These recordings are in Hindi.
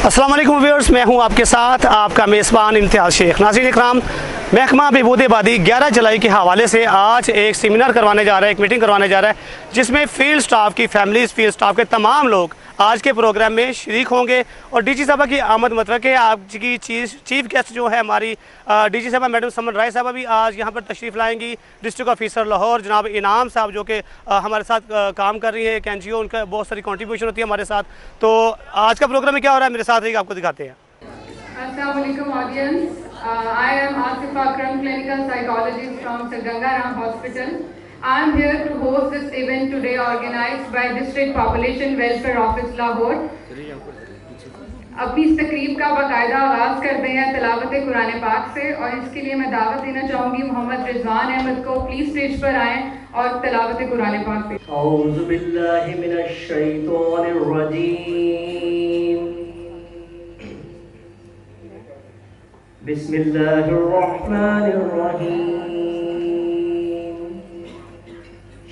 अस्सलाम वालेकुम व्यूअर्स, मैं हूं आपके साथ आपका मेज़बान इम्तियाज़ शेख। नाज़रीन इकराम, महकमा बहबूद आबादी 11 जुलाई के हवाले से आज एक सेमिनार करवाने जा रहा है, एक मीटिंग करवाने जा रहा है, जिसमें फील्ड स्टाफ की फैमिलीज़, फील्ड स्टाफ के तमाम लोग आज के प्रोग्राम में शरीक होंगे। और डीजी साहबा की आमद मतलब कि आज की चीफ गेस्ट जो है हमारी डीजी साहबा मैडम समन राय साहबा भी आज यहाँ पर तशरीफ़ लाएंगी। डिस्ट्रिक्ट ऑफिसर लाहौर जनाब इनाम साहब जो कि हमारे साथ काम कर रही है, एक NGO, उनका बहुत सारी कॉन्ट्रीब्यूशन होती है हमारे साथ। तो आज का प्रोग्राम में क्या हो रहा है, मेरे साथ रहिए, आपको दिखाते हैं। Assalamu alaikum audience. I am Asif Akram, clinical psychologist from Sir Ganga Ram Hospital. I am here to host this event today organized by District Population Welfare Office Lahore. अपनी इस तकरीब का बाकायदा आगाज़ करते हैं तिलावत कुरान पाक से, और इसके लिए मैं दावत देना चाहूँगी मोहम्मद रिजवान अहमद को। प्लीज़ स्टेज पर आएँ और तिलावत कुरान पाक पे। औज़ु बिल्लाहि मिनश शैतानिर रजीम। बिस्मिल्लाहिर रहमानिर रहीम।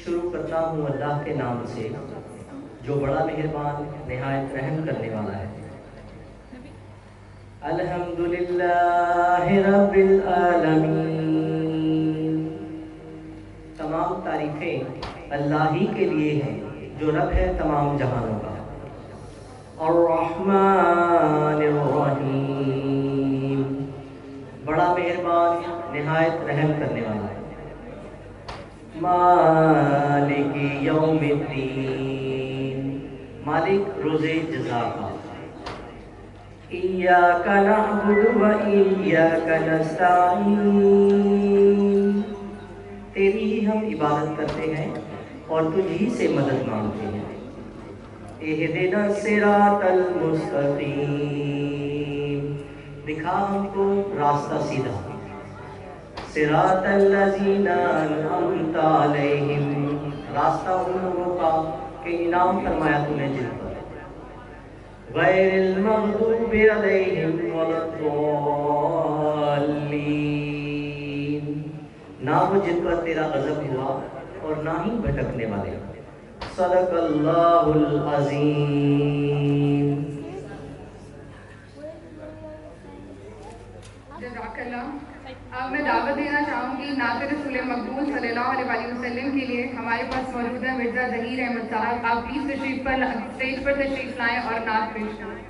शुरू करता हूँ अल्लाह के नाम से जो बड़ा मेहरबान निहायत रहम करने वाला है। अल्हम्दुलिल्लाहि रब्बिल आलमीन। तमाम तारीफ़ें अल्लाह ही के लिए हैं जो रब है तमाम जहानों का। अर्रहमानिर रहीम, बड़ा मेहरबान निहायत रहम करने वाला है। मालिक यौमिद्दीन, मालिक रोज़े जज़ा का। इय्याका नअबुदु व इय्याका नस्तईन, तेरी ही हम इबादत करते हैं और तुझी से मदद मांगते हैं। इहदिना सिरातल मुस्तकीम, दिखा हमको रास्ता सीधा। सिरातल लज़ीना अनअमता अलैहिम, रास्ता उन लोगों का कि इनाम फरमाया तूने जिन पर। गैरिल मग़दूबि अलैहिम वलद्दाल्लीन, ना वो जिन पर तेरा गज़ब हुआ और ना ही भटकने वाले। सदक़ल्लाहुल अज़ीम। जज़ाकल्लाह। अब मैं दावत देना चाहूँगी नात रसूल मकबूल सल्लल्लाहु अलैहि वसल्लम के लिए। हमारे पास मौजूद है मिर्ज़ा ज़हीर अहमद साहब। आप प्लीज़ स्टेज पर तशरीफ़ लाएँ और नात पेश करें।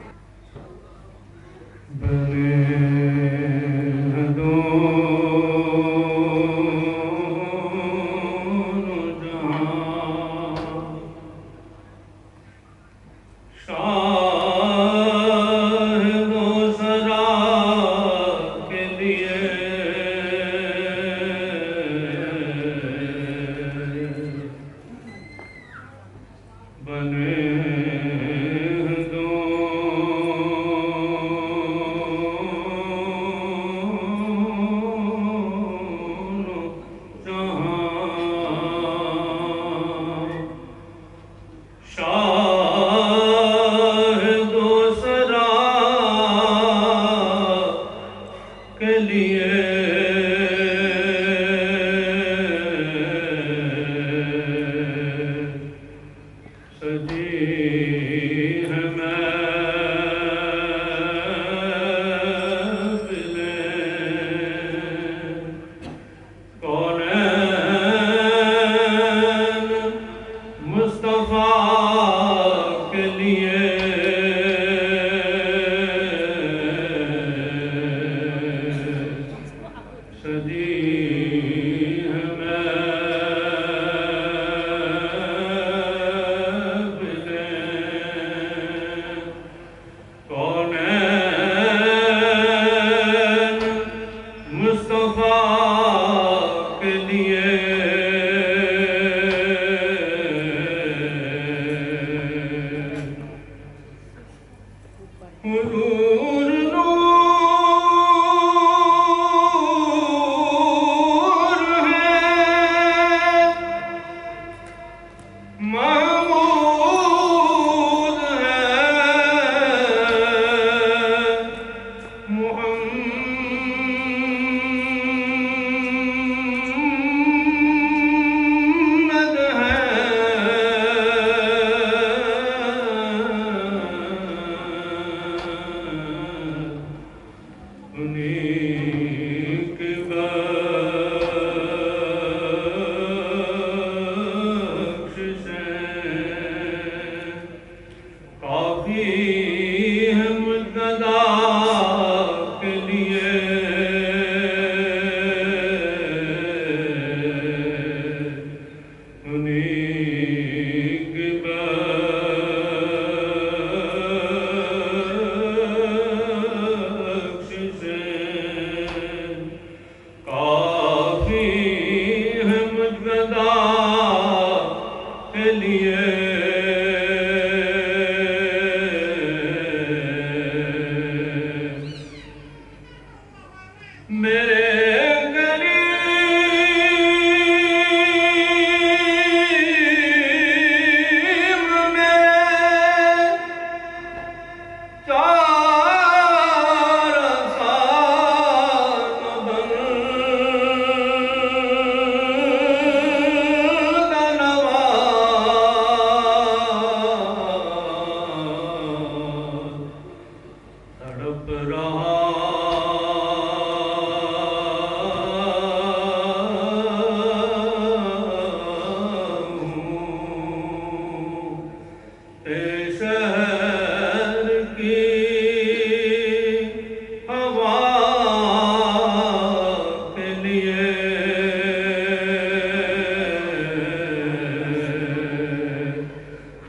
रहा शहर की हवा के लिए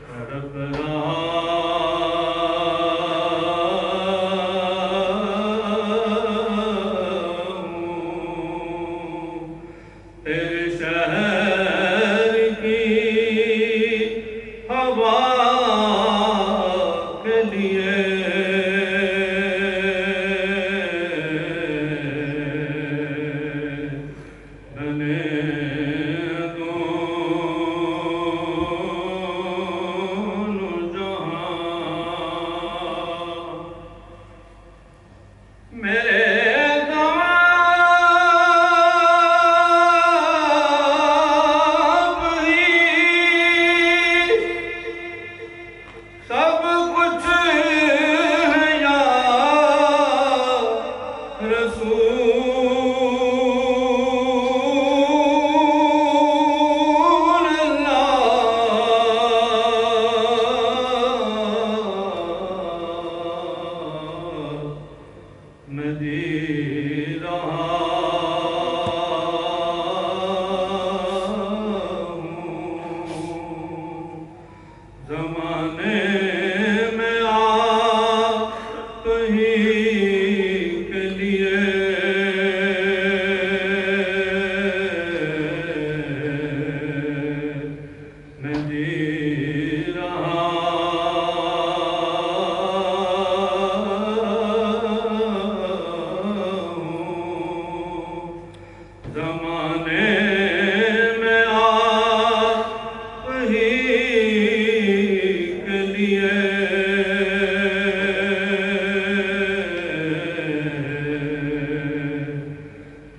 तड़प तेरे शहर की हवा के लिए बने दोनों जहां मेरे सब कुछ है या रसूल अल्लाह मैं जी रहा हूँ ज़माने में आप ही के लिए मैं जी रहा हूँ ज़माने में आप ही के लिए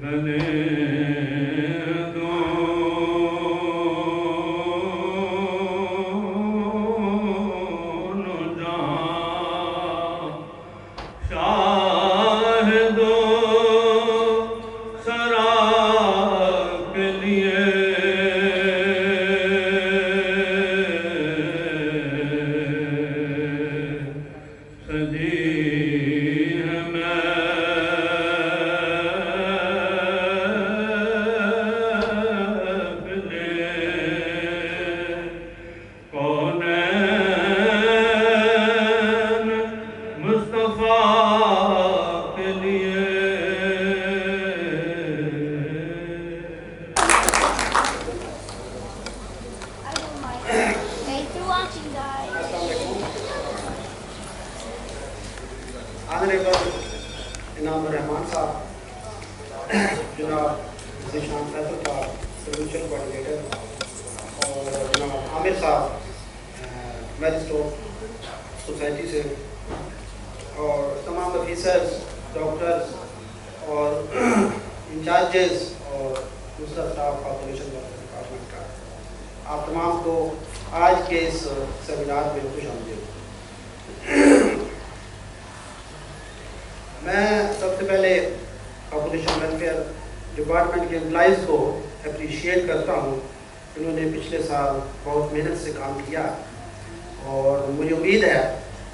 बने दोनों जहां शाहिदो सरा के लिए सजी है महफ़िलें कौनैन मुस्तफ़ा के लिए I don't mind. Thanks for watching, guys. Honourable इनाम रहमान साहब, जनाब ज़ीशान फैसल साहब सोल्यूशन कोऑर्डिनेटर, और जनाब आमिर साहब मैजिस्ट्रेट सोसाइटी से, और तमाम ऑफिसर्स, डॉक्टर्स और इंचार्जेस और दूसरा स्टाफ पॉपुलेशन डिपार्टमेंट का, आप तमाम को आज के इस सेमिनार में खुश आमदीद। मैं सबसे पहले पॉपुलेशन वेलफेयर डिपार्टमेंट के एम्प्लॉइज़ को अप्रिशिएट करता हूँ। इन्होंने पिछले साल बहुत मेहनत से काम किया और मुझे उम्मीद है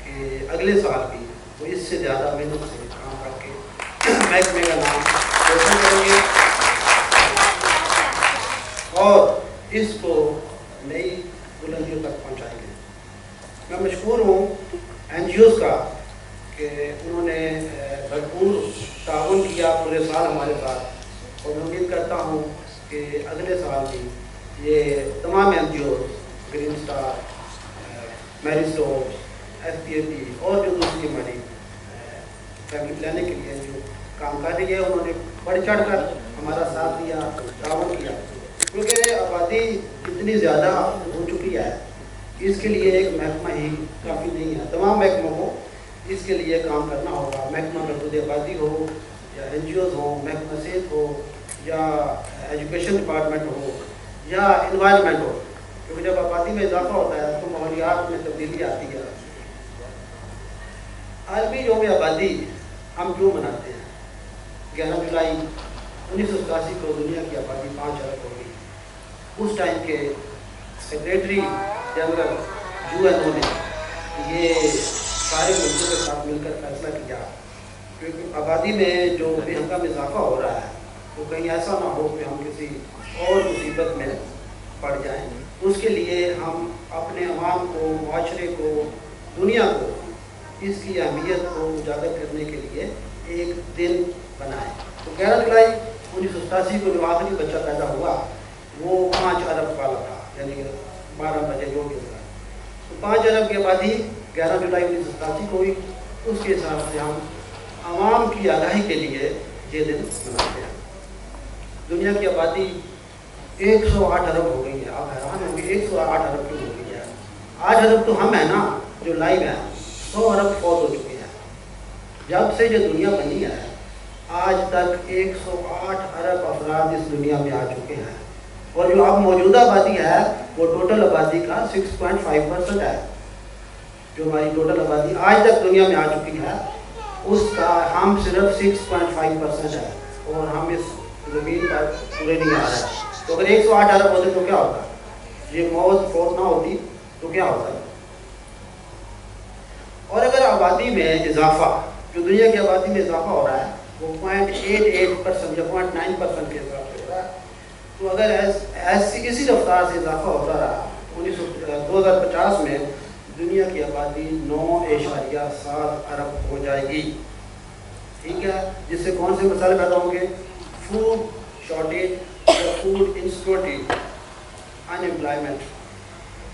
कि अगले साल भी वो इससे ज़्यादा मेहनत से काम करके महकमे का नाम रोशन करेंगे और इसको नई बुलंदियों तक पहुँचाएंगे। मैं मशहूर हूँ NGOs का कि उन्होंने भरपूर ताउन किया पूरे साल हमारे साथ, और मैं उम्मीद करता हूँ कि अगले साल भी ये तमाम NGOs, Green Star, Marie Stopes, FPAP और जो दूसरी हमारी फैमिली प्लानिंग के लिए जो काम कर रही है, उन्होंने बढ़ चढ़ कर हमारा साथ दिया, ताउन किया, क्योंकि आबादी इतनी ज़्यादा हो चुकी है, इसके लिए एक महकमा ही काफ़ी नहीं है। तमाम महकमों को इसके लिए काम करना होगा। महकमा महदूद आबादी हो या NGOs हो, महकमा सेहत हो या एजुकेशन डिपार्टमेंट हो या इन्वायरमेंट हो, क्योंकि जब आबादी में इजाफा होता है तो माहौलियात में तब्दीली आती है। आलमी यौम आबादी हम क्यों मनाते हैं? 11 जुलाई 1987 को दुनिया की आबादी 5 अरब हो गई। उस टाइम के सेक्रेटरी जनरल UN ने ये सारे मुल्कों के साथ मिलकर फैसला किया, क्योंकि आबादी में जो बेहंगाम इजाफा हो रहा है वो कहीं ऐसा ना हो कि हम किसी और मुसीबत में पड़ जाएं। उसके लिए हम अपने अवाम को, माशरे को, दुनिया को इसकी अहमियत को उजागर करने के लिए एक दिन बनाएं। तो 11 जुलाई 1987 को जो आखिरी बच्चा पैदा हुआ वो 5 अरब वाला था, यानी कि 12 बजे जो भी होगा। तो 5 अरब की आबादी 11 जुलाई 1987 को हुई। उसके हिसाब से हम आवाम की आगाही के लिए ये दिन मनाते हैं। दुनिया की आबादी 108 अरब हो गई है। आप हैरान होंगे 108 अरब क्यों हो गई है? 8 अरब तो हम हैं ना जो लाइव हैं, 100 अरब फौत हो चुके हैं। जब से जो दुनिया बनी है आज तक 108 अरब अफराद इस दुनिया में आ चुके हैं, और जो अब मौजूदा आबादी है वो टोटल आबादी का 6.5% है। जो हमारी टोटल आबादी आज तक दुनिया में आ चुकी है उसका हम सिर्फ 6.5% है, और हम इस ज़मीन पर पूरे नहीं आ रहे हैं। तो अगर 108 अरब होते तो क्या होता? ये फौत ना होती तो क्या होता? और अगर आबादी में इजाफा, जो दुनिया की आबादी में इजाफा हो रहा है वो 0.88% या 0.9% के हिसाब से हो रहा है, तो अगर ऐसी इसी रफ्तार से इजाफा होता रहा 2050 में दुनिया की आबादी 9.7 अरब हो जाएगी। ठीक है, जिससे कौन से मसाले पैदा होंगे? Food shortage, food insecurity, unemployment,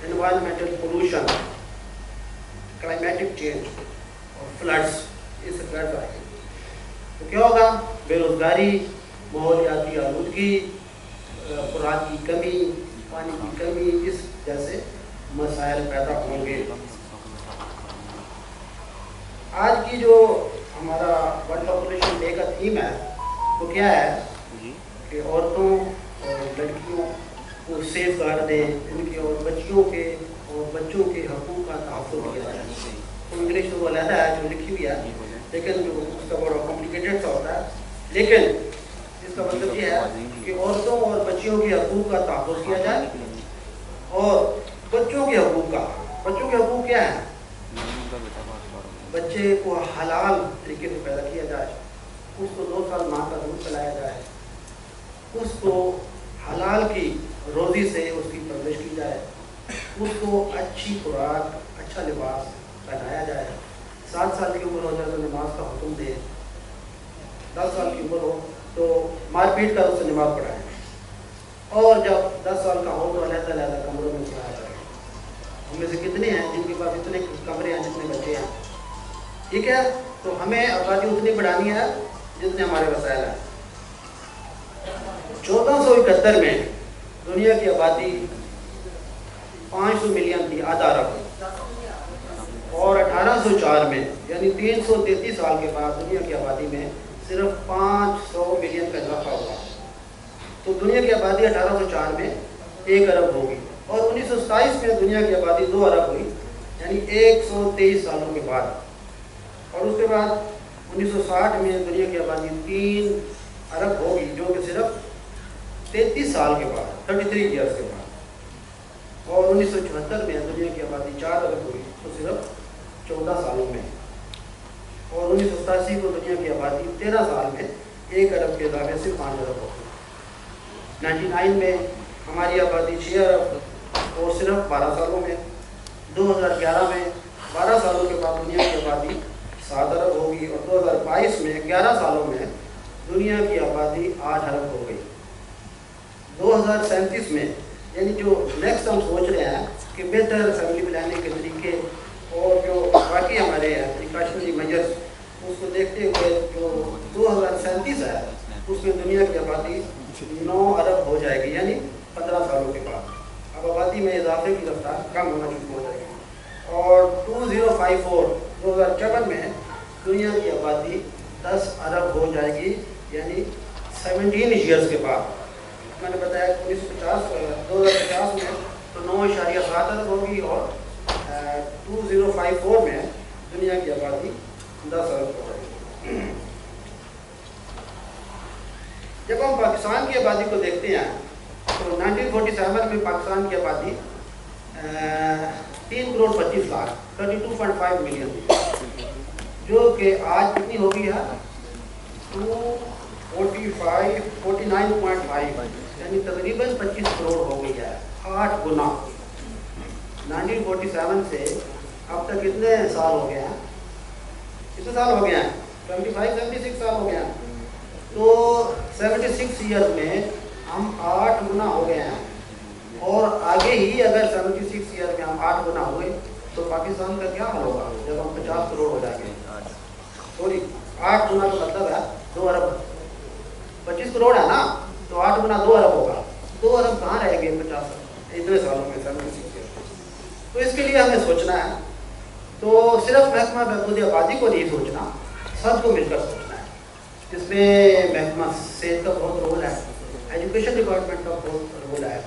environmental pollution, climatic change और फ्लड्स, ये सब फ्लड्स आएंगे। तो क्या होगा? बेरोजगारी, माहौलियाती आलूदगी, खुराक की कमी, पानी की कमी, इस जैसे मसाइल पैदा होंगे। आज की जो हमारा वर्ल्ड पॉपुलेशन डे का थीम है वो क्या है कि औरतों और लड़कियों को सेफ गार्ड दें, उनके और बच्चों के हकूक़ का तहफ़्फ़ुज़ किया जाए। तो इंग्लिश तो वो अलग है जो लिखी हुई है, लेकिन जो उसका बड़ा कॉम्प्लिकेटेड सा होता है, लेकिन इसका मतलब ये है कि औरतों और बच्चियों के हकूक़ का तहफ़्फ़ुज़ किया जाए। और बच्चों के हकूक़ क्या है? बच्चे को हलाल तरीके से पैदा किया जाए, उसको 2 साल माँ का दूध पिलाया जाए, उसको हलाल की रोज़ी से उसकी परवरिश की जाए, उसको अच्छी खुराक, अच्छा लिबास पहनाया जाए। 7 साल की उम्र हो जाए तो नमाज का हुक्म दे, 10 साल की उम्र हो तो मारपीट कर उससे नमाज पढ़ाएं, और जब 10 साल का हो तो अलग-अलग कमरों में सुलाया जाए। हमें से कितने हैं जिनके पास इतने कमरे हैं जितने बच्चे हैं? ठीक है, तो हमें आबादी उतनी बढ़ानी है जितने हमारे वसाइल हैं। 1471 में दुनिया की आबादी 500 मिलियन थी, आधा अरब, और 1804 में यानी 333 साल के बाद दुनिया की आबादी में सिर्फ 500 मिलियन का इजाफा हुआ। तो दुनिया की आबादी 1804 में 1 अरब होगी, और 1927 में दुनिया की आबादी 2 अरब हुई, यानी 123 सालों के बाद। और उसके बाद 1960 में दुनिया की आबादी 3 अरब होगी, जो कि सिर्फ 33 साल के बाद, 33 ईयर्स के बाद। और 1974 में दुनिया की आबादी 4 अरब हुई, तो सिर्फ 14 सालों में। और 1987 को दुनिया की आबादी 13 साल में 1 अरब के इजाफे से 5 अरब हो गई। 99 में हमारी आबादी 6 अरब और सिर्फ 12 सालों में। 2011 में 12 सालों के बाद दुनिया की आबादी 7 अरब होगी, और 2022 में 11 सालों में दुनिया की आबादी 8 अरब हो गई। 2037 में, यानी जो नेक्स्ट हम सोच रहे हैं कि बेहतर फैमिली प्लानिंग के तरीके और जो बाकी हमारे प्रिकॉशनरी मेजर्स, उसको देखते हुए जो 2037 है उसमें दुनिया की आबादी 9 अरब हो जाएगी, यानी 15 सालों के बाद। अब आबादी में इजाफे की रफ्तार कम होना शुरू हो जाएगी। और 2054 में दुनिया की आबादी 10 अरब हो जाएगी, यानी 17 ईयर्स के बाद। मैंने बताया 2050 में तो 9.7 अरब होगी, और 2054 में दुनिया की आबादी 10 अरब हो जाएगी। जब हम पाकिस्तान की आबादी को देखते हैं तो 1947 में पाकिस्तान की आबादी 3 करोड़ 25 लाख 32.5 मिलियन थी, जो कि आज कितनी हो गई है 49.5, यानी तकरीबन 25 करोड़ हो गई है, 8 गुना। 1947 से अब तक कितने साल हो गए हैं, कितने साल हो गए हैं, 76 साल हो गए हैं। तो 76 ईयर में हम 8 गुना हो गए हैं, और आगे ही अगर 76 ईयर में हम 8 गुना हुए तो पाकिस्तान का क्या हाल होगा जब हम 50 करोड़ हो जाएंगे। सॉरी, 8 गुना का मतलब है 2 अरब, 25 करोड़ है ना, तो 8 गुना 2 अरब होगा। 2 अरब कहाँ रहेंगे 50 इतने सालों में, 76 ईयर। तो इसके लिए हमें सोचना है, तो सिर्फ महकमा बहबूद आबादी को नहीं सोचना, सबको मिलकर सोचना है। जिसमें महकमा सेहत का बहुत रोल है, एजुकेशन डिपार्टमेंट का बहुत रोल है,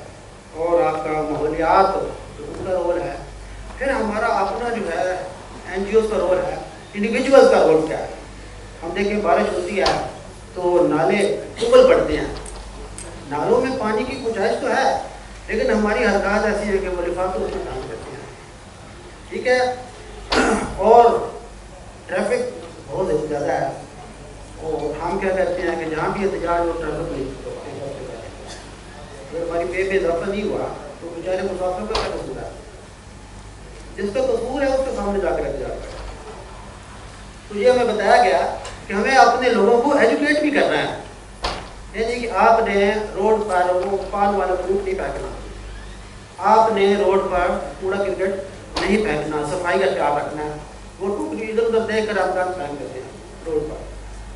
और आपका माहौलियात उनका रोल है, फिर हमारा अपना जो है NGOs का रोल है, इंडिविजुअल्स का रोल क्या है। हम देखें बारिश होती है तो नाले उबल पड़ते हैं, नालों में पानी की गुंजाइश तो है, लेकिन हमारी हरकत ऐसी है कि वो लिफाफे उसमें काम करते हैं, ठीक है। और ट्रैफिक बहुत ज़्यादा है, और हम क्या करते हैं कि जहाँ भी एहतजाज हो ट्रैफिक नहीं करते हैं। अगर हमारी पे में इजाफा नहीं हुआ तो बेचारे मुसाफिर का क्या कसूर है, जिसका कसूर है उसके सामने जाकर एहतजाज करें। तो ये हमें बताया गया कि हमें अपने लोगों को एजुकेट भी करना है, यानी कि आपने रोड पर वो पान वाला फ्रूट नहीं फेंकना, आपने रोड पर कूड़ा क्रिकेट नहीं फेंकना, सफाई का ख्याल रखना है। वो टुकड़ी इधर उधर देख कर आप फेंक देते हैं रोड पर,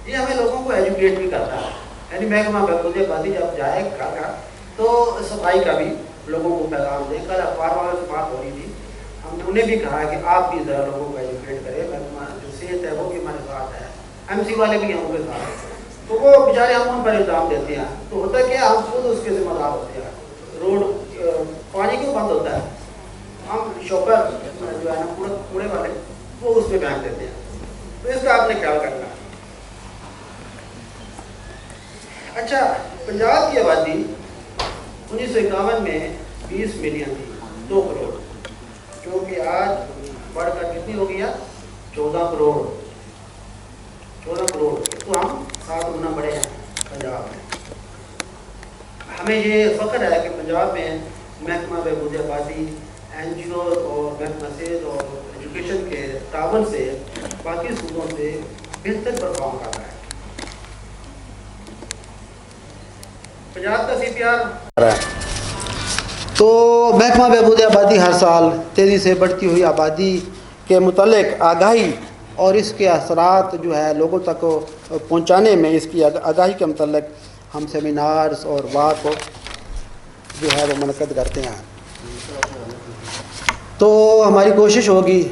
ये हमें लोगों को एजुकेट भी करना है। यानी महकमा बहबूद आबादी जब जाए घर तो सफाई का भी लोगों को पैगाम दें। कल अखबार वालों से बात हो रही थी, हमने उन्हें भी कहा कि आप भी ज़रा लोगों को एजुकेट करें, महकमा जो सेहत है वो भी हमारे साथ है, MC वाले भी हम साथ हैं, तो वो बेचारे हम उन पर इल्ज़ाम देते हैं, तो होता क्या हम खुद उसके जिम्मेदार होते हैं। रोड पानी क्यों बंद होता है, हम शॉपर जो है ना कूड़े वाले वो उस पर फेंक देते हैं, तो इसका आपने ख्याल करना है। अच्छा, पंजाब की आबादी 1951 में 20 मिलियन थी, 2 करोड़, जो कि आज बढ़कर कितनी हो गई है 14 करोड़। 14 करोड़, तो हम 7 गुना बढ़े हैं पंजाब में। हमें ये फख्र है कि पंजाब में महकमा बहबूद आबादी, NGO और महकमा सेहत और एजुकेशन के तावन से बाकी सूबों से बेहतर परफॉर्म कर रहा है। पंजाब का CPR तो महकमा बहबूद आबादी हर साल तेज़ी से बढ़ती हुई आबादी के मुतल्लिक आगाही और इसके असरात जो है लोगों तक पहुँचाने में, इसकी आगाही के मुतल्लिक हम सेमिनार्स और वाक जो है वो मुनक़्क़द करते हैं। तो हमारी कोशिश होगी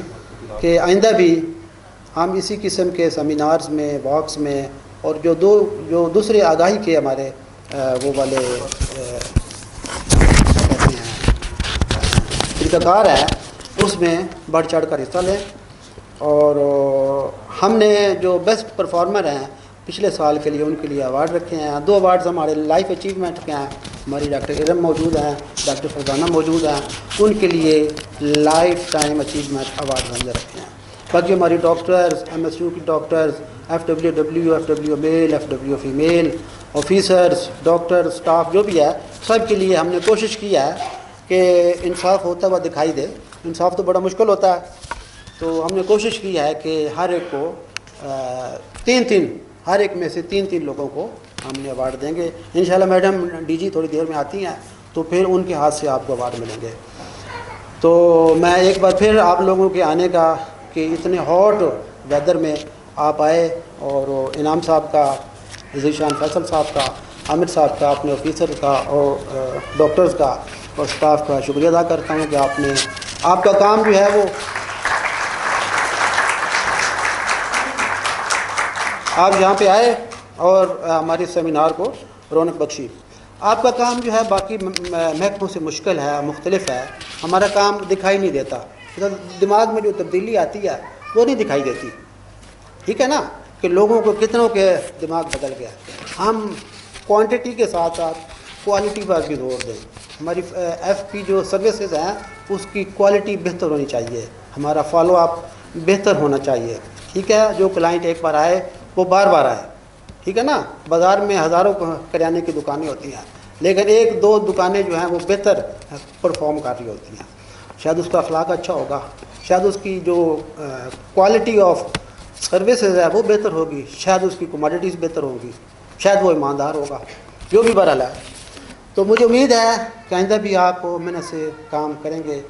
कि आइंदा भी हम इसी किस्म के सेमिनार्स में, वॉक्स में, और जो दूसरे आगाही के हमारे वो वाले तरीक़ाकार है उसमें बढ़ चढ़ कर हिस्सा लें। और हमने जो बेस्ट परफॉर्मर हैं पिछले साल के लिए उनके लिए अवार्ड रखे हैं। 2 अवार्ड्स हमारे लाइफ अचीवमेंट के हैं, हमारी डॉक्टर इरम मौजूद हैं, डॉक्टर फरजाना मौजूद हैं, उनके लिए लाइफ टाइम अचीवमेंट अवार्ड हमने रखे हैं। बाकी हमारी डॉक्टर्स, MSU की doctors, FWW male, FW female, officers, doctor, staff जो भी है, सब के लिए हमने कोशिश की है कि इंसाफ होता हुआ दिखाई दे। इंसाफ तो बड़ा मुश्किल होता है, तो हमने कोशिश की है कि हर एक को 3-3 हर एक में से 3-3 लोगों को हमने अवार्ड देंगे इंशाल्लाह। मैडम DG थोड़ी देर में आती हैं तो फिर उनके हाथ से आपको अवार्ड मिलेंगे। तो मैं एक बार फिर आप लोगों के आने का कि इतने हॉट वेदर में आप आए, और इनाम साहब का, ज़ीशान फैसल साहब का, आमिर साहब का, अपने ऑफिसर का और डॉक्टर्स का और स्टाफ का शुक्रिया अदा करता हूँ कि आपका काम जो है वो आप यहाँ पे आए और हमारे सेमिनार को रौनक बख्शी। आपका काम जो है बाकी महकमों से मुश्किल है, मुख्तलिफ है। हमारा काम दिखाई नहीं देता, तो दिमाग में जो तब्दीली आती है वो नहीं दिखाई देती, ठीक है ना, कि लोगों को कितनों के दिमाग बदल गया। हम क्वांटिटी के साथ साथ क्वालिटी पर भी जोर दें। हमारी FP जो सर्विसेज हैं उसकी क्वालिटी बेहतर होनी चाहिए, हमारा फॉलो अप बेहतर होना चाहिए। ठीक है, जो क्लाइंट एक बार आए वो बार बार आए, ठीक है ना। बाज़ार में हज़ारों करियाने की दुकानें होती हैं, लेकिन एक दो दुकानें जो हैं वो बेहतर परफॉर्म कर रही होती हैं। शायद उसका अखलाक अच्छा होगा, शायद उसकी जो क्वालिटी ऑफ सर्विसेज है वो बेहतर होगी, शायद उसकी कमोडिटीज़ बेहतर होंगी, शायद वो ईमानदार होगा, जो भी बहरहाल है। तो मुझे उम्मीद है कि आइंदा भी आप मेहनत से काम करेंगे,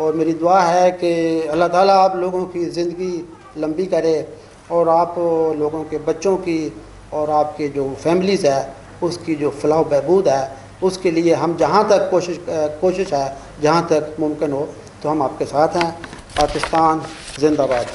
और मेरी दुआ है कि अल्लाह ताला आप लोगों की ज़िंदगी लंबी करे, और आप लोगों के बच्चों की और आपके जो फैमिलीज़ है उसकी जो फलाह बहबूद है, उसके लिए हम जहाँ तक कोशिश है, जहाँ तक मुमकिन हो, तो हम आपके साथ हैं। पाकिस्तान जिंदाबाद।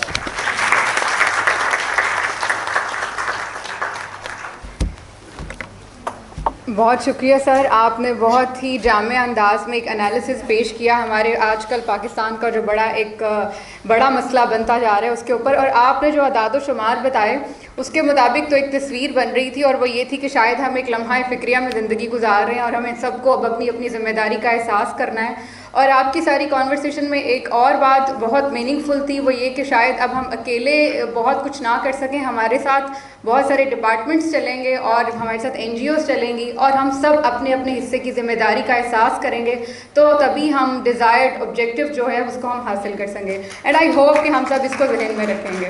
बहुत शुक्रिया सर, आपने बहुत ही जामे अंदाज में एक एनालिसिस पेश किया हमारे आजकल पाकिस्तान का जो बड़ा मसला बनता जा रहा है उसके ऊपर। और आपने जो अदाद शुमार बताए उसके मुताबिक तो एक तस्वीर बन रही थी, और वो ये थी कि शायद हम एक लम्हा फ़िक्रिया में ज़िंदगी गुजार रहे हैं और हमें सबको अब अपनी अपनी ज़िम्मेदारी का एहसास करना है। और आपकी सारी कॉन्वर्सेशन में एक और बात बहुत मीनिंगफुल थी, वो ये कि शायद अब हम अकेले बहुत कुछ ना कर सकें, हमारे साथ बहुत सारे डिपार्टमेंट्स चलेंगे और हमारे साथ NGOs चलेंगी, और हम सब अपने अपने हिस्से की ज़िम्मेदारी का एहसास करेंगे, तो तभी हम डिज़ायर्ड ऑब्जेक्टिव जो है उसको हम हासिल कर सकेंगे। एंड आई होप कि हम सब इसको ज़हन में रखेंगे।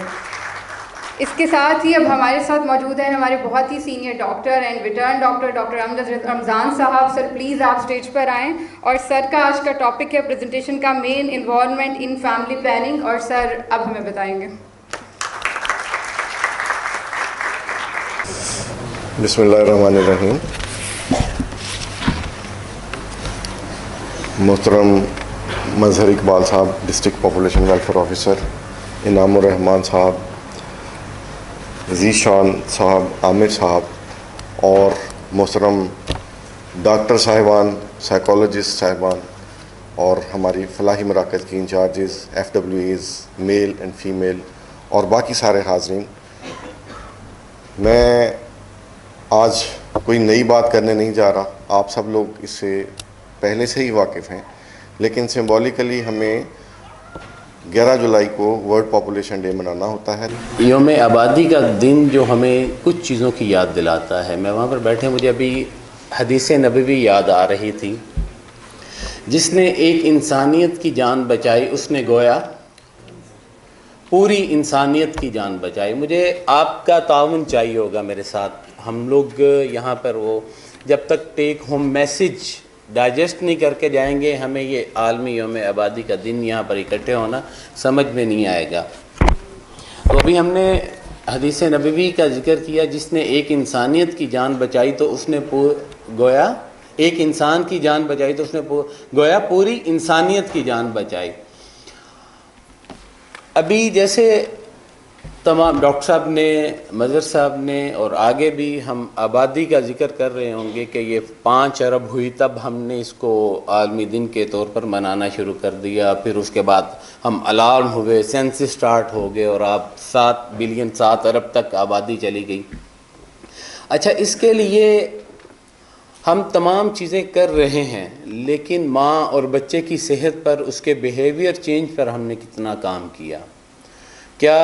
इसके साथ ही अब हमारे साथ मौजूद हैं हमारे बहुत ही senior doctor and return doctor Amjad Ramzan Sahab. Sir please आप स्टेज पर आएँ, और सर का आज का टॉपिक है प्रेजेंटेशन का main involvement in family planning, और सर अब हमें बताएंगे। बिस्मिल्लाहिर्रहमानिर्रहीम। मोहतरम मजहर इकबाल साहब, district population welfare officer, Inamur Rehman साहब, ज़ीशान साहब, आमिर साहब, और मोहतरम डॉक्टर साहिबान, साइकोलॉजिस्ट साहिबान, और हमारी फलाही मराकज़ की incharges, FWAs male and female, और बाकी सारे हाज़रीन। मैं आज कोई नई बात करने नहीं जा रहा, आप सब लोग इससे पहले से ही वाकिफ़ हैं, लेकिन सिंबॉलिकली हमें 11 जुलाई को वर्ल्ड पॉपुलेशन डे मनाना होता है। यौम आबादी का दिन जो हमें कुछ चीज़ों की याद दिलाता है। मैं वहाँ पर बैठे, मुझे अभी हदीस नबवी याद आ रही थी, जिसने एक इंसानियत की जान बचाई उसने गोया पूरी इंसानियत की जान बचाई। मुझे आपका ताउन चाहिए होगा मेरे साथ। हम लोग यहाँ पर वो जब तक टेक होम मैसेज डाइजेस्ट नहीं करके जाएंगे, हमें ये आलमी यौम आबादी का दिन यहाँ पर इकट्ठे होना समझ में नहीं आएगा। तो अभी हमने हदीस नबवी का जिक्र किया, जिसने एक इंसानियत की जान बचाई तो उसने गोया एक इंसान की जान बचाई तो उसने गोया पूरी इंसानियत की जान बचाई। अभी जैसे तमाम डॉक्टर साहब ने, मजहर साहब ने, और आगे भी हम आबादी का जिक्र कर रहे होंगे कि ये 5 अरब हुई तब हमने इसको आलमी दिन के तौर पर मनाना शुरू कर दिया। फिर उसके बाद हम अलार्म हुए, सेंसस स्टार्ट हो गए, और अब 7 बिलियन 7 अरब तक आबादी चली गई। अच्छा, इसके लिए हम तमाम चीज़ें कर रहे हैं, लेकिन माँ और बच्चे की सेहत पर, उसके बिहेवियर चेंज पर हमने कितना काम किया? क्या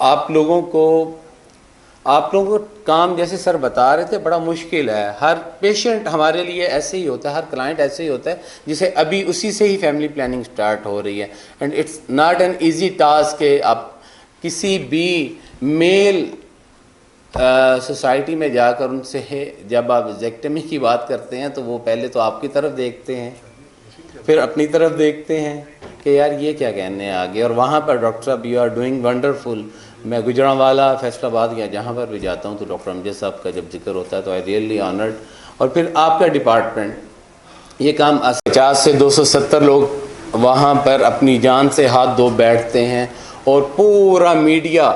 आप लोगों को काम, जैसे सर बता रहे थे, बड़ा मुश्किल है। हर पेशेंट हमारे लिए ऐसे ही होता है, हर क्लाइंट ऐसे ही होता है, जिसे अभी उसी से ही फैमिली प्लानिंग स्टार्ट हो रही है। And it's not an easy task कि आप किसी भी मेल सोसाइटी में जाकर उनसे जब आप वेजेक्टमी की बात करते हैं तो वो पहले तो आपकी तरफ देखते हैं, फिर अपनी तरफ देखते हैं कि यार ये क्या कहने आ गए। और वहाँ पर डॉक्टर साहब, यू आर डूइंग वंडरफुल। मैं गुजरांवाला, फैसलाबाद या जहाँ पर भी जाता हूँ तो डॉक्टर अमजद साहब का जब जिक्र होता है तो आई रियली ऑनर्ड। और फिर आपका डिपार्टमेंट ये काम 50 से 270 लोग वहाँ पर अपनी जान से हाथ धो बैठते हैं, और पूरा मीडिया,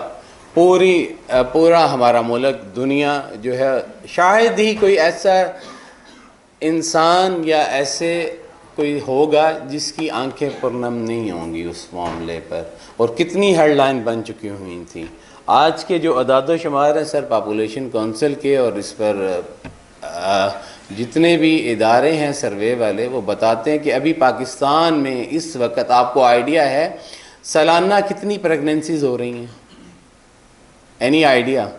पूरा हमारा मुल्क, दुनिया जो है, शायद ही कोई ऐसा इंसान या ऐसे कोई होगा जिसकी आंखें पुरनम नहीं होंगी उस मामले पर। और कितनी हेडलाइन बन चुकी हुई थी। आज के जो अदाद शुमार हैं सर पॉपुलेशन काउंसिल के, और इस पर जितने भी इदारे हैं सर्वे वाले वो बताते हैं कि अभी पाकिस्तान में इस वक्त आपको आइडिया है सालाना कितनी प्रेगनेंसीज हो रही हैं? Any idea?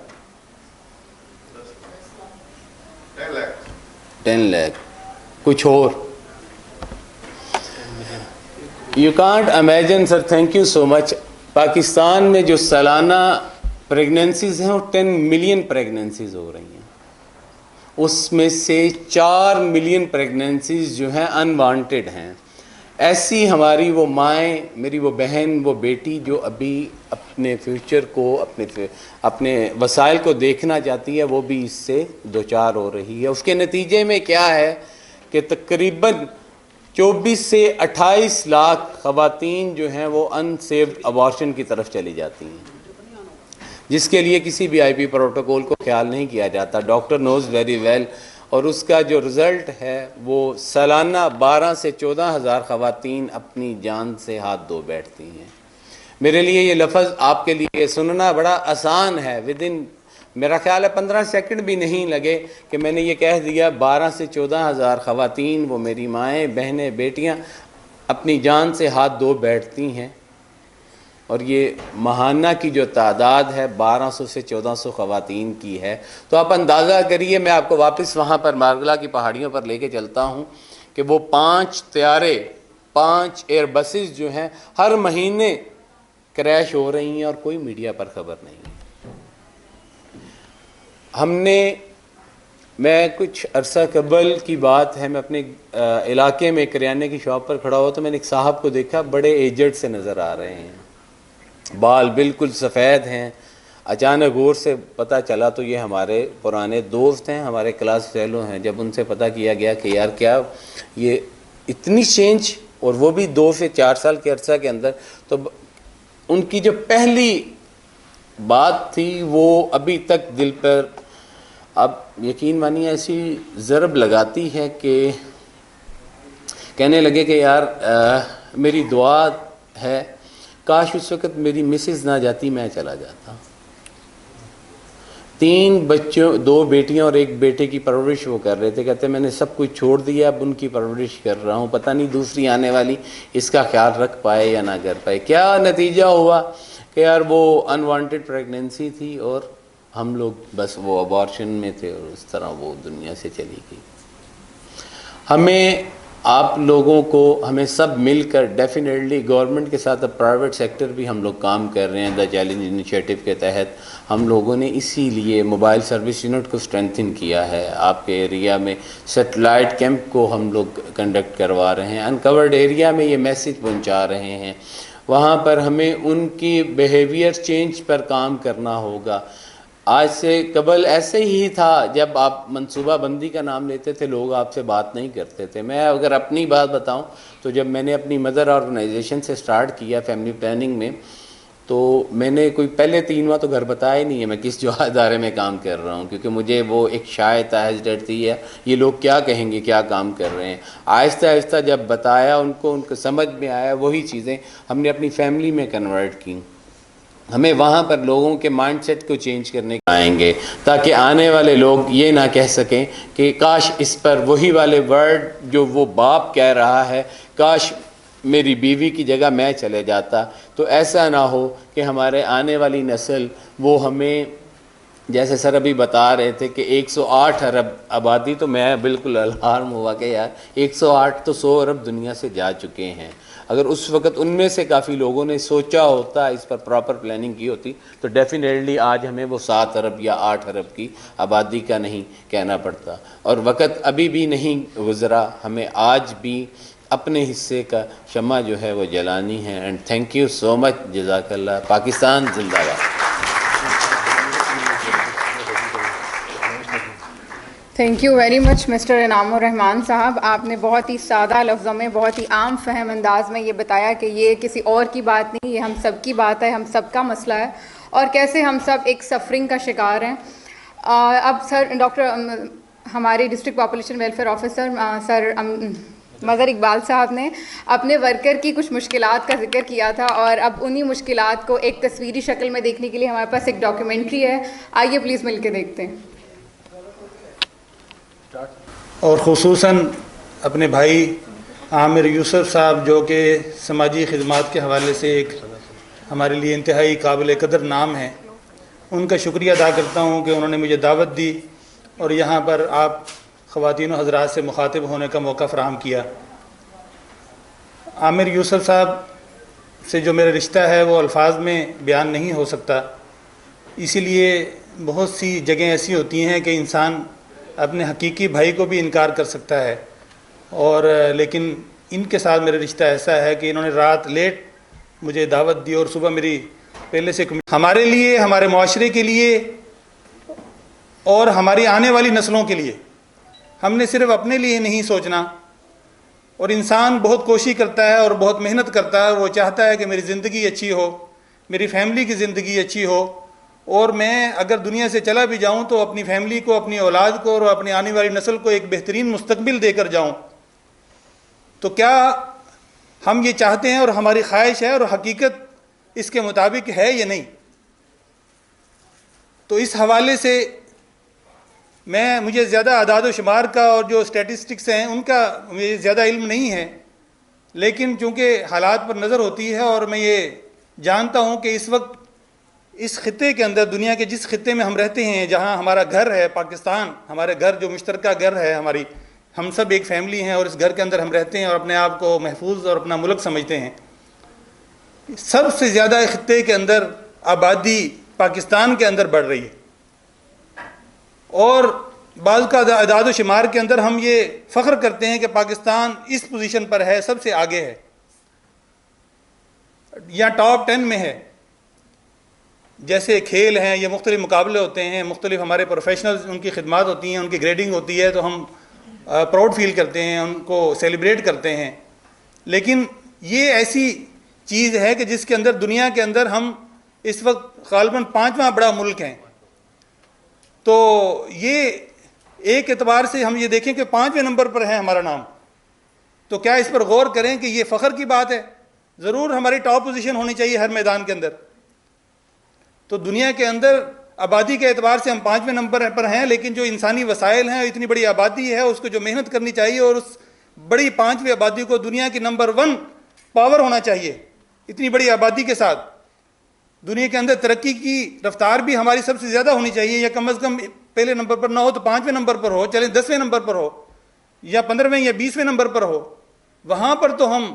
10 लाख। कुछ और? You can't imagine sir, thank you so much. Pakistan में जो सालाना प्रेगनेंसीज हैं वो 10 मिलियन प्रेगनेंसीज हो रही हैं। उसमें से 4 मिलियन प्रेगनेंसीज जो हैं अनवांटेड हैं। ऐसी हमारी वो माएँ, मेरी वो बहन, वो बेटी जो अभी अपने फ्यूचर को, अपने वसाइल को देखना चाहती है, वो भी इससे दो चार हो रही है। उसके नतीजे में क्या है कि तकरीबन 24 से 28 लाख ख़वातीन जो हैं वो अनसेव्ड अबॉर्शन की तरफ चली जाती हैं, जिसके लिए किसी भी IP प्रोटोकॉल को ख्याल नहीं किया जाता। Doctor knows very well. और उसका जो रिज़ल्ट है वो सालाना 12 से 14 हज़ार ख़वातीन अपनी जान से हाथ धो बैठती हैं। मेरे लिए ये लफ्ज़ आपके लिए सुनना बड़ा आसान है। विदिन मेरा ख्याल है 15 सेकंड भी नहीं लगे कि मैंने ये कह दिया 12 से 14 हज़ार ख़वातीन, वो मेरी माएँ, बहनें, बेटियाँ अपनी जान से हाथ धो बैठती हैं। और ये महाना की जो तादाद है 1200 से 1400 ख़वातीन की है। तो आप अंदाज़ा करिए, मैं आपको वापस वहाँ पर मारगला की पहाड़ियों पर लेके चलता हूँ कि वो 5 तैयारे, 5 एयरबसेस जो हैं हर महीने क्रैश हो रही हैं और कोई मीडिया पर ख़बर नहीं है। मैं कुछ अरसा कबल की बात है, मैं अपने इलाके में करियाने की शॉप पर खड़ा हुआ तो मैंने एक साहब को देखा, बड़े एजड से नज़र आ रहे हैं, बाल बिल्कुल सफ़ेद हैं। अचानक गौर से पता चला तो ये हमारे पुराने दोस्त हैं, हमारे क्लास फेलो हैं। जब उनसे पता किया गया कि यार क्या ये इतनी चेंज, और वो भी 2 से 4 साल के अरसा के अंदर, तो उनकी जो पहली बात थी वो अभी तक दिल पर, अब यकीन मानिए ऐसी ज़रब लगाती है कि कहने लगे कि यार मेरी दुआ है काश उस वक़्त मेरी मिसेज़ ना जाती, मैं चला जाता। 3 बच्चों, 2 बेटियां और 1 बेटे की परवरिश वो कर रहे थे। कहते मैंने सब कुछ छोड़ दिया, अब उनकी परवरिश कर रहा हूँ, पता नहीं दूसरी आने वाली इसका ख्याल रख पाए या ना कर पाए। क्या नतीजा हुआ कि यार वो अनवांटेड प्रेगनेंसी थी और हम लोग बस वो अबॉर्शन में थे और उस तरह वो दुनिया से चली गई। हमें, आप लोगों को, हमें सब मिलकर डेफिनेटली गवर्नमेंट के साथ अब प्राइवेट सेक्टर भी हम लोग काम कर रहे हैं। द चैलेंज इनिशिएटिव के तहत हम लोगों ने इसीलिए मोबाइल सर्विस यूनिट को स्ट्रेंथन किया है। आपके एरिया में सेटेलाइट कैंप को हम लोग कंडक्ट करवा रहे हैं, अनकवर्ड एरिया में ये मैसेज पहुंचा रहे हैं। वहाँ पर हमें उनकी बिहेवियर चेंज पर काम करना होगा। आज से कबल ऐसे ही था, जब आप मंसूबा बंदी का नाम लेते थे लोग आपसे बात नहीं करते थे। मैं अगर अपनी बात बताऊं तो जब मैंने अपनी मदर ऑर्गेनाइजेशन से स्टार्ट किया फैमिली प्लानिंग में, तो मैंने कोई पहले 3 माह तो घर बताया ही नहीं है मैं किस जो इदारे में काम कर रहा हूँ, क्योंकि मुझे वो एक शायद हेजिटेट थी है ये लोग क्या कहेंगे, क्या काम कर रहे हैं। आहिस्ता आहिस्ता जब बताया उनको समझ में आया, वही चीज़ें हमने अपनी फैमिली में कन्वर्ट की। हमें वहाँ पर लोगों के माइंडसेट को चेंज करने आएंगे ताकि आने वाले लोग ये ना कह सकें कि काश इस पर वही वाले वर्ड जो वो बाप कह रहा है, काश मेरी बीवी की जगह मैं चले जाता। तो ऐसा ना हो कि हमारे आने वाली नस्ल वो हमें, जैसे सर अभी बता रहे थे कि 108 अरब आबादी, तो मैं बिल्कुल अलार्म हुआ कि यार 108 तो 100 अरब दुनिया से जा चुके हैं। अगर उस वक़्त उनमें से काफ़ी लोगों ने सोचा होता, इस पर प्रॉपर प्लानिंग की होती, तो डेफिनेटली आज हमें वो 7 अरब या 8 अरब की आबादी का नहीं कहना पड़ता। और वक़्त अभी भी नहीं गुज़रा, हमें आज भी अपने हिस्से का शम्मा जो है वो जलानी है। And thank you so much, जज़ाकल्लाह। पाकिस्तान जिंदाबाद। Thank you very much mister Inamur Rehman Sahab. आपने बहुत ही सादा लफ्ज़ों में, बहुत ही आम फहम अंदाज में ये बताया कि ये किसी और की बात नहीं, ये हम सब की बात है, हम सब का मसला है और कैसे हम सब एक सफरिंग का शिकार हैं। अब सर डॉक्टर हमारे district population welfare officer sir Mazhar Iqbal साहब ने अपने वर्कर की कुछ मुश्किलात का जिक्र किया था और अब उन्हीं मुश्किलात को एक तस्वीरी शक्ल में देखने के लिए हमारे पास एक डॉक्यूमेंट्री है। आइए प्लीज़ मिल के देखते हैं। और ख़ुसूसन अपने भाई आमिर यूसुफ साहब जो कि समाजी खिदमात के हवाले से एक हमारे लिए इंतहाई काबिल कदर नाम है, उनका शुक्रिया अदा करता हूँ कि उन्होंने मुझे दावत दी और यहाँ पर आप ख़वातीन हज़रात से मुखातिब होने का मौका फ़राहम किया। आमिर यूसुफ साहब से जो मेरा रिश्ता है वो अल्फाज में बयान नहीं हो सकता, इसीलिए बहुत सी जगह ऐसी होती हैं कि इंसान अपने हकीकी भाई को भी इनकार कर सकता है, और लेकिन इनके साथ मेरा रिश्ता ऐसा है कि इन्होंने रात लेट मुझे दावत दी और सुबह मेरी पहले से हमारे लिए, हमारे माशरे के लिए और हमारी आने वाली नस्लों के लिए हमने सिर्फ अपने लिए नहीं सोचना। और इंसान बहुत कोशिश करता है और बहुत मेहनत करता है, वो चाहता है कि मेरी ज़िंदगी अच्छी हो, मेरी फैमिली की ज़िंदगी अच्छी हो, और मैं अगर दुनिया से चला भी जाऊं तो अपनी फैमिली को, अपनी औलाद को और अपनी आने वाली नस्ल को एक बेहतरीन मुस्तकबिल देकर जाऊं। तो क्या हम ये चाहते हैं और हमारी ख्वाहिश है और हकीकत इसके मुताबिक है या नहीं? तो इस हवाले से मुझे ज़्यादा आदाद व शुमार का और जो स्टैटिस्टिक्स हैं उनका मुझे ज़्यादा इल्म नहीं है, लेकिन चूँकि हालात पर नज़र होती है और मैं ये जानता हूँ कि इस वक्त इस खिते के अंदर, दुनिया के जिस खिते में हम रहते हैं, जहाँ हमारा घर है पाकिस्तान, हमारे घर जो मुश्तरका घर है, हम सब एक फैमिली हैं और इस घर के अंदर हम रहते हैं और अपने आप को महफूज और अपना मुल्क समझते हैं। सबसे ज़्यादा खिते के अंदर आबादी पाकिस्तान के अंदर बढ़ रही है और बाज़ का अदाद व शुमार के अंदर हम ये फ़ख्र करते हैं कि पाकिस्तान इस पोजीशन पर है, सबसे आगे है या टॉप 10 में है। जैसे खेल हैं, ये मुख्तलिफ मुकाबले होते हैं, मुख्तलिफ हमारे प्रोफेशनल्स, उनकी खिदमात होती हैं, उनकी ग्रेडिंग होती है, तो हम प्राउड फील करते हैं, उनको सेलिब्रेट करते हैं। लेकिन ये ऐसी चीज़ है कि जिसके अंदर, दुनिया के अंदर हम इस वक्त ग़ालिबन 5वां बड़ा मुल्क हैं। तो ये एक एतबार से हम ये देखें कि 5वें नंबर पर है हमारा नाम, तो क्या इस पर गौर करें कि ये फ़ख्र की बात है? ज़रूर हमारी टॉप पोजीशन होनी चाहिए हर मैदान के अंदर। तो दुनिया के अंदर आबादी के एतबार से हम 5वें नंबर पर हैं, लेकिन जो इंसानी वसाइल हैं, इतनी बड़ी आबादी है, उसको जो मेहनत करनी चाहिए और उस बड़ी 5वीं आबादी को दुनिया की नंबर 1 पावर होना चाहिए। इतनी बड़ी आबादी के साथ दुनिया के अंदर तरक्की की रफ्तार भी हमारी सबसे ज़्यादा होनी चाहिए, या कम अज़ कम पहले नंबर पर ना हो तो 5वें नंबर पर हो, चले 10वें नंबर पर हो या 15वें या 20वें नंबर पर हो। वहाँ पर तो हम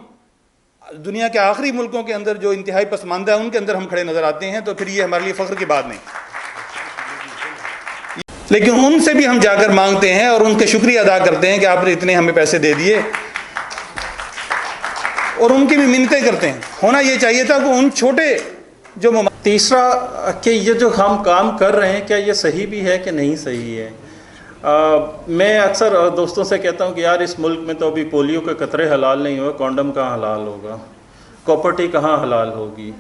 दुनिया के आखिरी मुल्कों के अंदर जो इंतहाई पसमानदा है उनके अंदर हम खड़े नज़र आते हैं। तो फिर ये हमारे लिए फ़ख्र की बात नहीं, लेकिन उनसे भी हम जाकर मांगते हैं और उनका शुक्रिया अदा करते हैं कि आपने इतने हमें पैसे दे दिए, और उनकी भी मिन्नतें करते हैं। होना ये चाहिए था कि उन छोटे जो तीसरा कि ये जो हम काम कर रहे हैं क्या ये सही भी है कि नहीं सही है। मैं अक्सर दोस्तों से कहता हूँ कि यार इस मुल्क में तो अभी पोलियो के कतरे हलाल नहीं हुए, कॉन्डम कहाँ हलाल होगा, प्रॉपर्टी कहाँ हलाल होगी।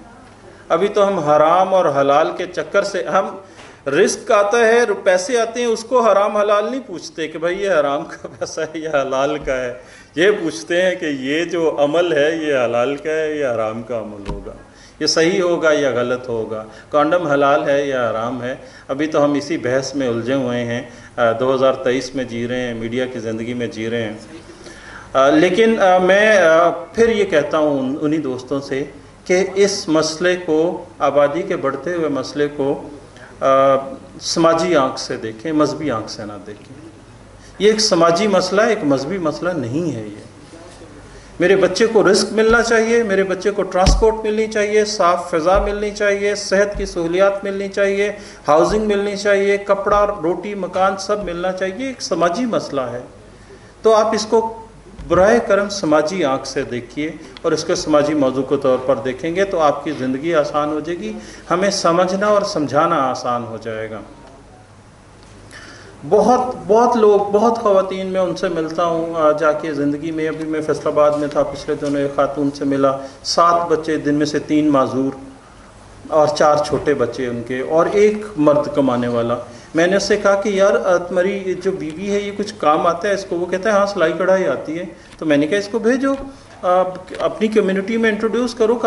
अभी तो हम हराम और हलाल के चक्कर से, हम रिस्क आता है, पैसे आते हैं, उसको हराम हलाल नहीं पूछते कि भाई ये हराम का पैसा है या हलाल का है। ये पूछते हैं कि ये जो अमल है ये हलाल का है या हराम का अमल होगा, ये सही होगा या गलत होगा, कॉन्डम हलाल है या हराम है। अभी तो हम इसी बहस में उलझे हुए हैं, 2023 में जी रहे हैं, मीडिया की ज़िंदगी में जी रहे हैं। लेकिन मैं फिर ये कहता हूँ उन्हीं दोस्तों से कि इस मसले को, आबादी के बढ़ते हुए मसले को समाजी आंख से देखें, मजहबी आंख से ना देखें। ये एक समाजी मसला है, एक मजहबी मसला नहीं है। ये मेरे बच्चे को रिस्क मिलना चाहिए, मेरे बच्चे को ट्रांसपोर्ट मिलनी चाहिए, साफ़ फ़िज़ा मिलनी चाहिए, सेहत की सहूलियात मिलनी चाहिए, हाउसिंग मिलनी चाहिए, कपड़ा, रोटी, मकान सब मिलना चाहिए। एक समाजी मसला है। तो आप इसको बुराए करम समाजी आँख से देखिए और इसके समाजी मौजू के तौर पर देखेंगे तो आपकी ज़िंदगी आसान हो जाएगी, हमें समझना और समझाना आसान हो जाएगा। बहुत लोग, बहुत ख़वातीन मैं उनसे मिलता हूँ जाके ज़िंदगी में। अभी मैं फैसलाबाद में था, पिछले दिनों एक खातून से मिला, 7 बच्चे, दिन में से 3 माजूर और 4 छोटे बच्चे उनके, और 1 मर्द कमाने वाला। मैंने उससे कहा कि यार तुम्हारी जो बीवी है ये कुछ काम आता है इसको? वो कहता है हाँ सिलाई कढ़ाई आती है। तो मैंने कहा इसको भेजो, अपनी कम्युनिटी में इंट्रोड्यूस करो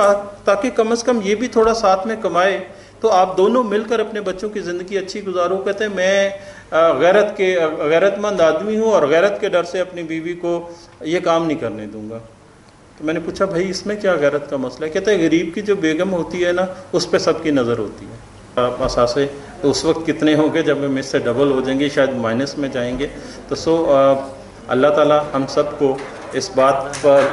ताकि कम से कम ये भी थोड़ा साथ में कमाए। तो आप दोनों मिलकर अपने बच्चों की ज़िंदगी अच्छी गुजारो। कहते हैं मैं गैरतमंद आदमी हूँ और गैरत के डर से अपनी बीवी को ये काम नहीं करने दूंगा। तो मैंने पूछा भाई इसमें क्या गैरत का मसला है? कहते हैं गरीब की जो बेगम होती है ना, उस पर सबकी नज़र होती है। असासे तो उस वक्त कितने होंगे जब हम इससे डबल हो जाएंगे, शायद माइनस में जाएंगे। तो अल्लाह ताला हम सबको इस बात पर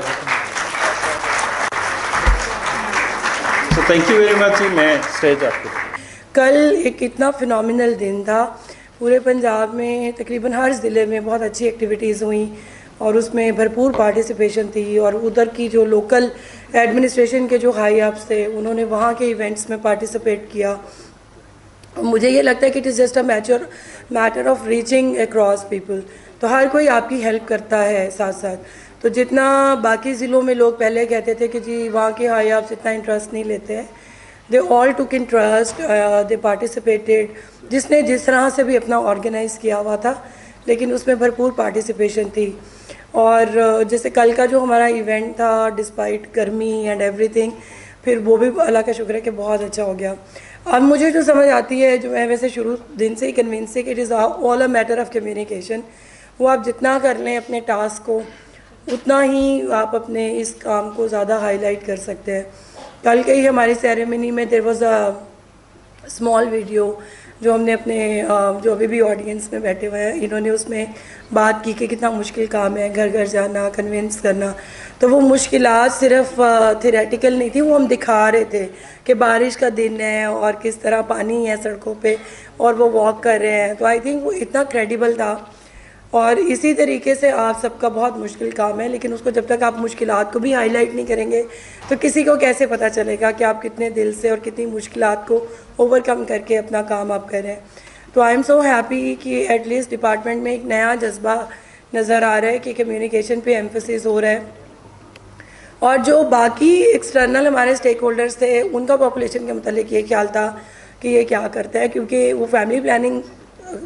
थैंक यू वेरी मच। मैं स्टेज आपको। कल एक इतना फिनोमिनल दिन था, पूरे पंजाब में तकरीबन हर ज़िले में बहुत अच्छी एक्टिविटीज़ हुई और उसमें भरपूर पार्टिसिपेशन थी। और उधर की जो लोकल एडमिनिस्ट्रेशन के जो हाई अप्स थे उन्होंने वहाँ के इवेंट्स में पार्टिसिपेट किया। मुझे ये लगता है कि it is just a matter of reaching across people. तो हर कोई आपकी हेल्प करता है साथ साथ। तो जितना बाकी ज़िलों में लोग पहले कहते थे कि जी वहाँ के हाई अप्स इतना इंटरेस्ट नहीं लेते हैं, they all took interest, they participated, जिसने जिस तरह से भी अपना ऑर्गेनाइज़ किया हुआ था, लेकिन उसमें भरपूर पार्टिसिपेशन थी। और जैसे कल का जो हमारा इवेंट था, डिस्पाइट गर्मी एंड एवरीथिंग, फिर वो भी अल्लाह का शुक्र है कि बहुत अच्छा हो गया। अब मुझे जो समझ आती है, जो मैं वैसे शुरू दिन से ही कन्विंस है कि it is all a matter of communication. वो आप जितना कर लें अपने टास्क को, उतना ही आप अपने इस काम को ज़्यादा हाईलाइट कर सकते हैं। कल के ही हमारी सेरेमनी में there was a small video जो हमने अपने जो अभी भी ऑडियंस में बैठे हुए हैं, इन्होंने उसमें बात की कि कितना मुश्किल काम है घर घर जाना, कन्विंस करना। तो वो मुश्किलात सिर्फ थियरेटिकल नहीं थी, वो हम दिखा रहे थे कि बारिश का दिन है और किस तरह पानी है सड़कों पे और वो वॉक कर रहे हैं। तो आई थिंक वो इतना क्रेडिबल था। और इसी तरीके से आप सबका बहुत मुश्किल काम है, लेकिन उसको जब तक आप मुश्किलात को भी हाईलाइट नहीं करेंगे तो किसी को कैसे पता चलेगा कि आप कितने दिल से और कितनी मुश्किलात को ओवरकम करके अपना काम आप करें। तो आई एम सो हैप्पी कि एटलीस्ट डिपार्टमेंट में एक नया जज्बा नज़र आ रहा है कि कम्युनिकेशन पे एम्फेसिस हो रहा है। और जो बाकी एक्सटर्नल हमारे स्टेक होल्डर्स थे, उनका पॉपुलेशन के मतलब ये ख्याल था कि ये क्या करता है, क्योंकि वो फैमिली प्लानिंग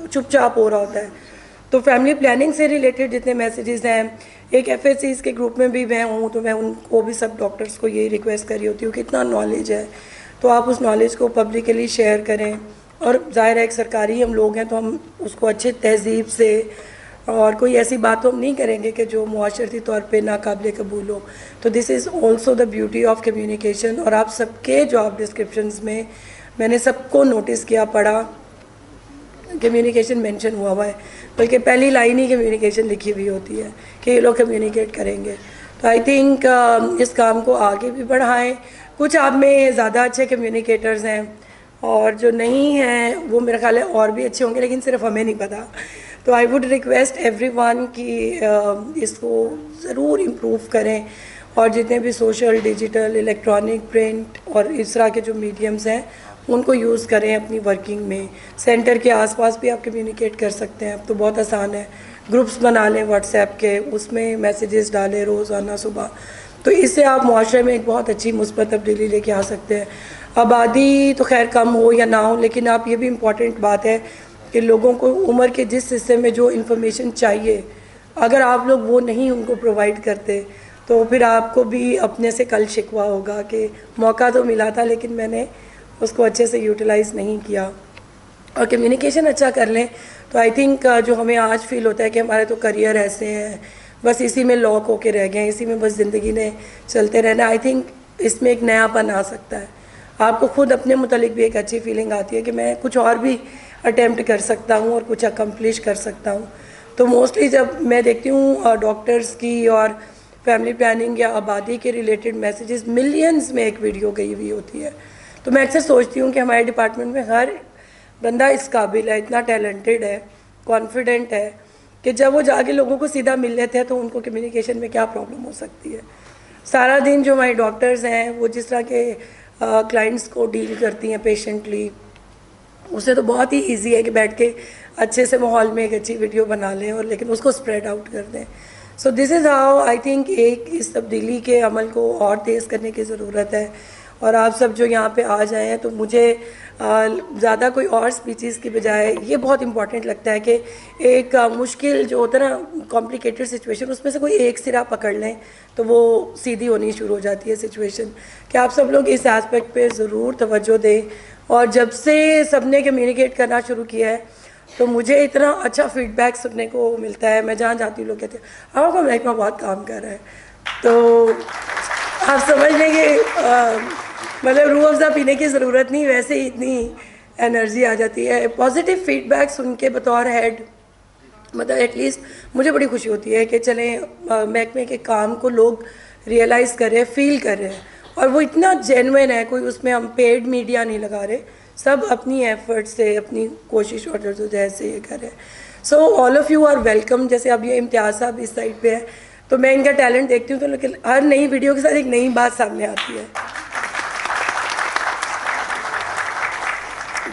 चुपचाप हो रहा होता है। तो फैमिली प्लानिंग से रिलेटेड जितने मैसेजेस हैं, एक FSCs के ग्रुप में भी मैं हूँ, तो मैं उनको भी सब डॉक्टर्स को ये रिक्वेस्ट कर रही होती हूँ कि इतना नॉलेज है तो आप उस नॉलेज को पब्लिकली शेयर करें। और ज़ाहिर है एक सरकारी हम लोग हैं तो हम उसको अच्छे तहजीब से, और कोई ऐसी बात तो हम नहीं करेंगे कि जो मुआशरती तौर पे नाकाबिले कबूल हो। तो this is also the beauty of communication. और आप सबके जॉब डिस्क्रिप्शंस में मैंने सबको नोटिस किया, पढ़ा, कम्युनिकेशन मेंशन हुआ है, बल्कि पहली लाइन ही कम्युनिकेशन लिखी हुई होती है कि ये लोग कम्युनिकेट करेंगे। तो आई थिंक इस काम को आगे भी बढ़ाएं। कुछ आप में ज़्यादा अच्छे कम्युनिकेटर्स हैं और जो नहीं हैं वो मेरा ख्याल है और भी अच्छे होंगे, लेकिन सिर्फ हमें नहीं पता। तो आई वुड रिक्वेस्ट एवरीवन कि इसको ज़रूर इम्प्रूव करें और जितने भी सोशल, डिजिटल, इलेक्ट्रॉनिक, प्रिंट और इस तरह के जो मीडियम्स हैं उनको यूज़ करें अपनी वर्किंग में। सेंटर के आसपास भी आप कम्युनिकेट कर सकते हैं, अब तो बहुत आसान है। ग्रुप्स बना लें व्हाट्सएप के, उसमें मैसेजेस डालें रोज़ाना सुबह। तो इससे आप मुआशरे में एक बहुत अच्छी मुस्बत तब्दीली लेके आ सकते हैं। आबादी तो खैर कम हो या ना हो, लेकिन आप ये भी इम्पॉर्टेंट बात है कि लोगों को उम्र के जिस हिस्से में जो इन्फॉर्मेशन चाहिए, अगर आप लोग वो नहीं उनको प्रोवाइड करते तो फिर आपको भी अपने से कल शिकवा होगा कि मौका तो मिला था लेकिन मैंने उसको अच्छे से यूटिलाइज़ नहीं किया। और कम्युनिकेशन अच्छा कर लें तो आई थिंक जो हमें आज फील होता है कि हमारे तो करियर ऐसे हैं, बस इसी में लॉक होके रह गए, इसी में बस ज़िंदगी ने चलते रहना। आई थिंक इसमें एक नयापन आ सकता है, आपको खुद अपने मुतालिक भी एक अच्छी फीलिंग आती है कि मैं कुछ और भी अटैम्प्ट कर सकता हूँ और कुछ अकम्प्लिश कर सकता हूँ। तो मोस्टली जब मैं देखती हूँ डॉक्टर्स की और फैमिली प्लानिंग या आबादी के रिलेटेड मैसेजेस मिलियंस में एक वीडियो गई हुई होती है, तो मैं अक्सर सोचती हूँ कि हमारे डिपार्टमेंट में हर बंदा इस काबिल है, इतना टैलेंटेड है, कॉन्फिडेंट है कि जब वो जाके लोगों को सीधा मिल लेते हैं तो उनको कम्युनिकेशन में क्या प्रॉब्लम हो सकती है। सारा दिन जो हमारे डॉक्टर्स हैं वो जिस तरह के क्लाइंट्स को डील करती हैं पेशेंटली, उसे तो बहुत ही इजी है कि बैठ के अच्छे से माहौल में एक अच्छी वीडियो बना लें और लेकिन उसको स्प्रेड आउट कर दें। So this is how I think एक इस तब्दीली के अमल को और तेज़ करने की ज़रूरत है। और आप सब जो यहाँ पे आ जाए हैं तो मुझे ज़्यादा कोई और स्पीचेस की बजाय ये बहुत इंपॉर्टेंट लगता है कि एक मुश्किल जो होता है ना, कॉम्प्लिकेटेड सिचुएशन, उसमें से कोई एक सिरा पकड़ लें तो वो सीधी होनी शुरू हो जाती है सिचुएशन। कि आप सब लोग इस एस्पेक्ट पे ज़रूर तवज्जो दें और जब से सबने कम्युनिकेट करना शुरू किया है तो मुझे इतना अच्छा फीडबैक सुनने को मिलता है। मैं जहाँ जाती हूँ लोग कहते हैं आपका महकमा बहुत काम कर रहा है। तो आप समझ लें कि मतलब रूह अफ़ज़ा पीने की ज़रूरत नहीं, वैसे ही इतनी एनर्जी आ जाती है। पॉजिटिव फीडबैक सुन के बतौर हेड मतलब एटलीस्ट मुझे बड़ी खुशी होती है कि चलें महकमे के काम को लोग रियलाइज़ कर रहे हैं, फील कर रहे हैं, और वो इतना जेन्युइन है। कोई उसमें हम पेड मीडिया नहीं लगा रहे, सब अपनी एफर्ट से अपनी कोशिश और जद्दोजहद से ये कर रहे हैं। So all of you are welcome. जैसे अब ये इम्तियाज़ साहब इस साइड पे है तो मैं इनका टैलेंट देखती हूँ तो लेकिन हर नई वीडियो के साथ एक नई बात सामने आती है।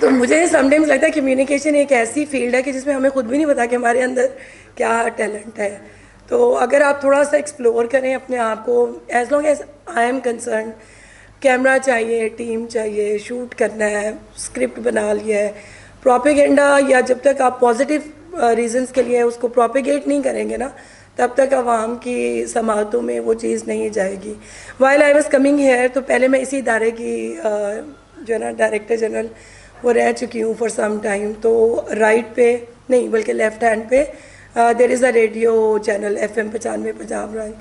तो मुझे समटाइम्स लगता है कम्युनिकेशन एक ऐसी फील्ड है कि जिसमें हमें खुद भी नहीं पता कि हमारे अंदर क्या टैलेंट है। तो अगर आप थोड़ा सा एक्सप्लोर करें अपने आप को, as long as I am concern, camera चाहिए, टीम चाहिए, शूट करना है, स्क्रिप्ट बना लिया है, प्रोपेगेंडा या जब तक आप पॉजिटिव रीजंस के लिए उसको प्रोपेगेट नहीं करेंगे ना तब तक आवाम की समातों में वो चीज़ नहीं जाएगी। While I was coming here तो पहले मैं इसी इदारे की जो है ना डायरेक्टर जनरल वो रह चुकी हूँ फॉर सम टाइम। तो राइट पे नहीं बल्कि लेफ़्ट हैंड पे there is a radio channel FM 95 Punjab Rai,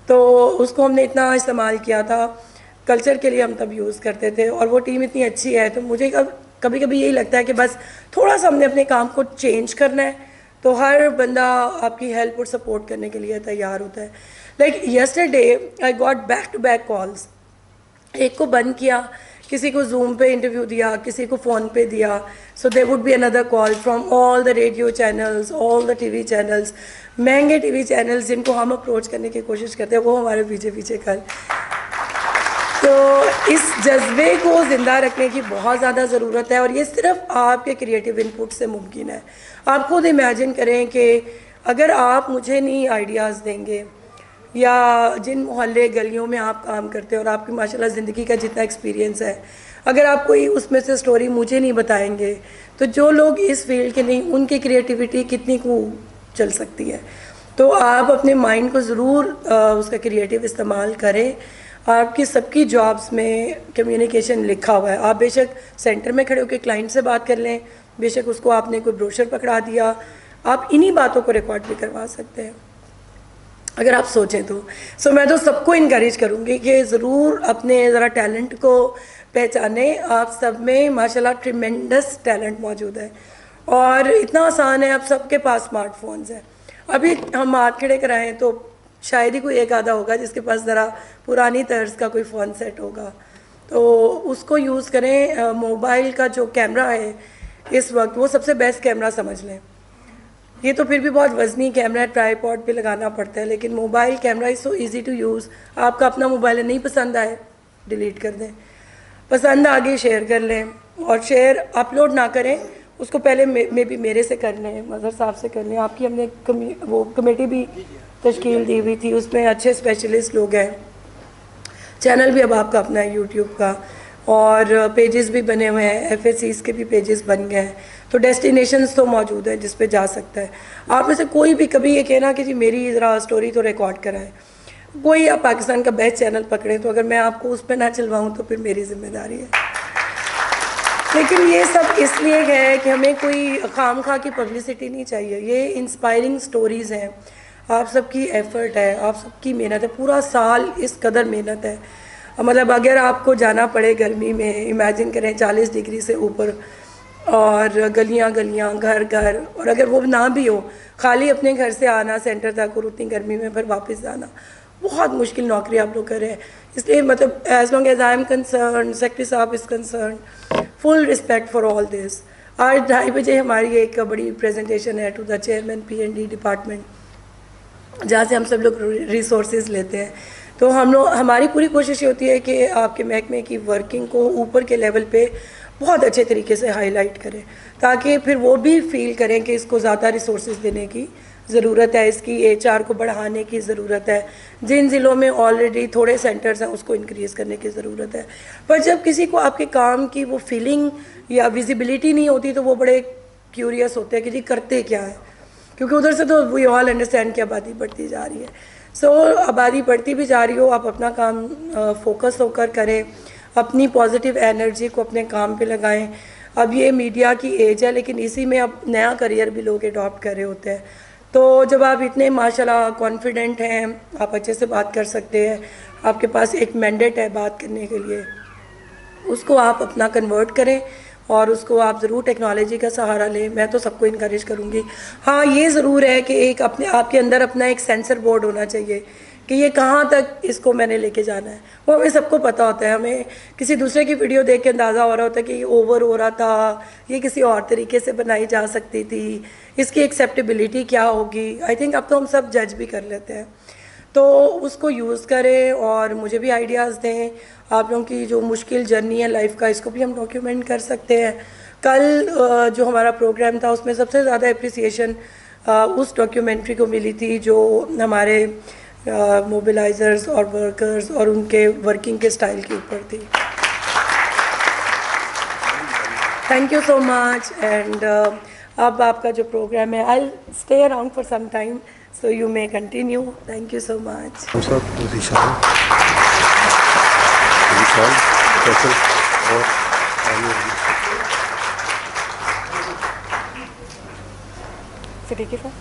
तो उसको हमने इतना इस्तेमाल किया था, कल्चर के लिए हम तब यूज़ करते थे और वो टीम इतनी अच्छी है। तो मुझे कभी कभी यही लगता है कि बस थोड़ा सा हमने अपने काम को चेंज करना है तो हर बंदा आपकी हेल्प और सपोर्ट करने के लिए तैयार होता है। Like yesterday I got back to back calls, एक को बंद किया, किसी को जूम पे इंटरव्यू दिया, किसी को फ़ोन पे दिया, so there would be another call from all the radio channels, all the TV channels, महंगे TV चैनल्स जिनको हम अप्रोच करने की कोशिश करते हैं वो हमारे पीछे पीछे कर। तो इस जज्बे को ज़िंदा रखने की बहुत ज़्यादा ज़रूरत है और ये सिर्फ आपके क्रिएटिव इनपुट से मुमकिन है। आप खुद इमेजिन करें कि अगर आप मुझे नहीं आइडियाज़ देंगे या जिन मोहल्ले गलियों में आप काम करते हैं और आपकी माशाल्लाह ज़िंदगी का जितना एक्सपीरियंस है, अगर आप कोई उसमें से स्टोरी मुझे नहीं बताएंगे तो जो लोग इस फील्ड के नहीं उनकी क्रिएटिविटी कितनी को चल सकती है। तो आप अपने माइंड को ज़रूर उसका क्रिएटिव इस्तेमाल करें। आपकी सबकी जॉब्स में कम्युनिकेशन लिखा हुआ है। आप बेशक सेंटर में खड़े होकर क्लाइंट से बात कर लें, बेशक उसको आपने कोई ब्रोशर पकड़ा दिया, आप इन्हीं बातों को रिकॉर्ड भी करवा सकते हैं अगर आप सोचें तो। सो मैं तो सबको इनकरेज करूँगी कि ज़रूर अपने ज़रा टैलेंट को पहचानें। आप सब में माशाल्लाह ट्रिमेंडस टैलेंट मौजूद है और इतना आसान है, आप सबके पास स्मार्टफोन्स हैं। अभी हम हाथ खड़े कराएँ तो शायद ही कोई एक आधा होगा जिसके पास ज़रा पुरानी तर्ज का कोई फ़ोन सेट होगा, तो उसको यूज़ करें। मोबाइल का जो कैमरा है इस वक्त वो सबसे बेस्ट कैमरा समझ लें। ये तो फिर भी बहुत वज़नी कैमरा है, ट्राईपॉड पे लगाना पड़ता है, लेकिन mobile camera is so easy to use. आपका अपना मोबाइल है, नहीं पसंद आए डिलीट कर दें, पसंद आगे शेयर कर लें और शेयर अपलोड ना करें, उसको पहले मे भी मेरे से कर लें, मज़हर साहब से कर लें। आपकी हमने वो कमेटी भी तश्कील दी हुई थी, उसमें अच्छे स्पेशलिस्ट लोग हैं। चैनल भी अब आपका अपना है यूट्यूब का और पेजेस भी बने हुए हैं, FSCs के भी पेजेस बन गए हैं, तो डेस्टिनेशंस तो मौजूद है जिस पे जा सकता है। आप में से कोई भी कभी ये कहना कि जी मेरी ज़रा स्टोरी तो रिकॉर्ड कराएं, कोई आप पाकिस्तान का बेस्ट चैनल पकड़ें तो अगर मैं आपको उस पर ना चलवाऊँ तो फिर मेरी जिम्मेदारी है। लेकिन ये सब इसलिए है कि हमें कोई खाम खा की पब्लिसिटी नहीं चाहिए। ये इंस्पायरिंग स्टोरीज़ हैं, आप सबकी एफ़र्ट है, आप सबकी मेहनत है, पूरा साल इस कदर मेहनत है। मतलब अगर आपको जाना पड़े गर्मी में, इमेजिन करें 40 डिग्री से ऊपर और गलियां गलियां, घर घर, और अगर वो ना भी हो, खाली अपने घर से आना सेंटर तक और उतनी गर्मी में फिर वापस जाना, बहुत मुश्किल नौकरी आप लोग कर रहे हैं। इसलिए मतलब as long as I am concern, secretary Sahab is concern, full respect for all this. आज 2:30 बजे हमारी एक बड़ी प्रेजेंटेशन है to the chairman P&D department, जहाँ से हम सब लोग रिसोर्सेज लेते हैं। तो हम लोग, हमारी पूरी कोशिश ये होती है कि आपके महकमे की वर्किंग को ऊपर के लेवल पे बहुत अच्छे तरीके से हाईलाइट करें, ताकि फिर वो भी फील करें कि इसको ज़्यादा रिसोर्सेज देने की ज़रूरत है, इसकी HR को बढ़ाने की ज़रूरत है। जिन ज़िलों में ऑलरेडी थोड़े सेंटर्स हैं उसको इंक्रीज़ करने की ज़रूरत है। पर जब किसी को आपके काम की वो फीलिंग या विजिबिलिटी नहीं होती तो वो बड़े क्यूरियस होते हैं कि जी करते क्या है, क्योंकि उधर से तो वी ऑल अंडरस्टैंड कि आबादी बढ़ती जा रही है। सो आबादी बढ़ती भी जा रही हो, आप अपना काम फोकस होकर करें, अपनी पॉजिटिव एनर्जी को अपने काम पे लगाएं। अब ये मीडिया की एज है, लेकिन इसी में अब नया करियर भी लोग अडॉप्ट कर रहे होते हैं। तो जब आप इतने माशाल्लाह कॉन्फिडेंट हैं, आप अच्छे से बात कर सकते हैं, आपके पास एक मैंडेट है बात करने के लिए, उसको आप अपना कन्वर्ट करें और उसको आप ज़रूर टेक्नोलॉजी का सहारा लें। मैं तो सबको इनकरेज करूँगी। हाँ, ये ज़रूर है कि एक अपने आपके अंदर अपना एक सेंसर बोर्ड होना चाहिए कि ये कहाँ तक इसको मैंने लेके जाना है। वो हमें सबको पता होता है, हमें किसी दूसरे की वीडियो देख के अंदाज़ा हो रहा होता है कि ये ओवर हो रहा था, ये किसी और तरीके से बनाई जा सकती थी, इसकी एक्सेप्टेबिलिटी क्या होगी। आई थिंक अब तो हम सब जज भी कर लेते हैं, तो उसको यूज़ करें और मुझे भी आइडियाज़ दें। आप लोगों की जो मुश्किल जर्नी है लाइफ का, इसको भी हम डॉक्यूमेंट कर सकते हैं। कल जो हमारा प्रोग्राम था उसमें सबसे ज़्यादा अप्रिसिएशन उस डॉक्यूमेंट्री को मिली थी जो हमारे मोबिलाइजर्स और वर्कर्स और उनके वर्किंग के स्टाइल के ऊपर थी। Thank you so much. And अब आपका जो प्रोग्राम है, I stay around for some time, so you may continue. Thank you so much. Siddiqui sir,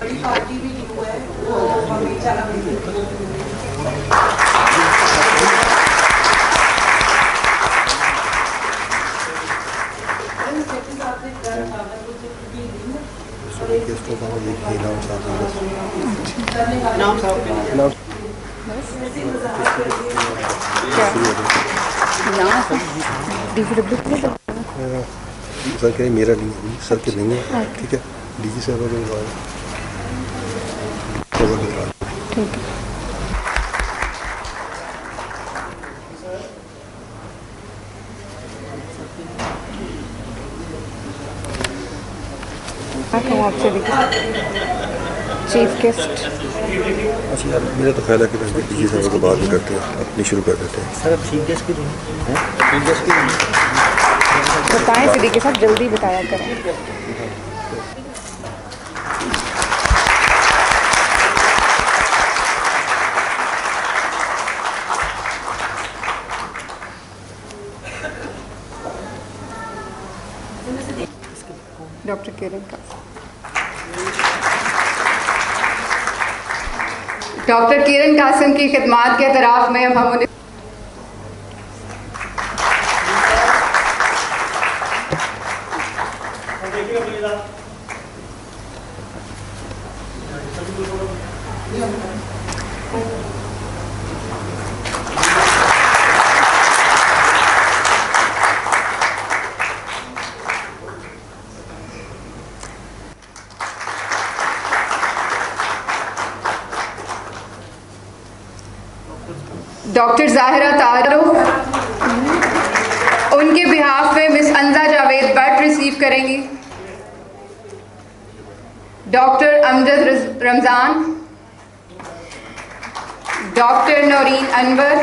बड़ी पार्टी भी जो है वो हमें चला सर कह मेरा नहीं, सर के नहीं है, ठीक है। डीजी साहब ठीक है। आपसे चीफ गेस्ट। अच्छा यार, मेरा तो ख्याल है कि डीजी साहब को बाद में करते हैं, अपनी शुरू कर देते हैं। सर अब चीफ गेस्ट की चीफ गेस्ट की बताएं सिद्दीकी साहब, जल्दी बताया करें। डॉक्टर किरण कासिम। डॉक्टर किरण कासिम की खिदमात के एतराफ़ में हम उन्हें डॉक्टर ज़ाहिरा तारुफ, उनके बिहाफ में miss Anja Javed but receive करेंगी। डॉक्टर अमजद रमज़ान, डॉक्टर नौरीन अनवर,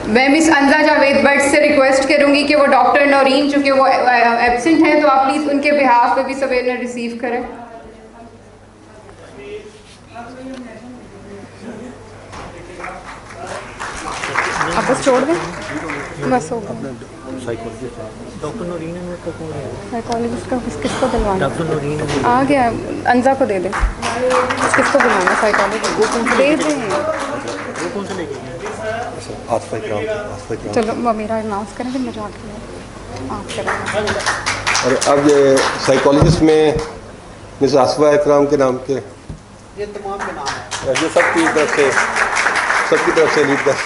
मैं मिस अंजा जावेद बट से रिक्वेस्ट करूंगी कि वो डॉक्टर नौरीन, चूँकि वो एब्सेंट हैं, तो आप प्लीज़ उनके बिहाफ पे भी सवेरे रिसीव करें। आप बस छोड़ दें, बस हो गया। डॉक्टर नौरीन का कौन है? साइकोलॉजिस्ट का किसको दिलवाना? डॉक्टर नौरीन आ गया, अंजा को दे दें। किसको बुलाना? साइकोलॉजिस्ट दे दें। वो कौन से लेके? चलो वो मेरा अनाउंस करें, फिर मुझे आप करें। और अब ये साइकोलॉजिस्ट में मिस आसफा इकराम के नाम के ये तमाम के नाम है, ये सबकी तरफ से लीड कर।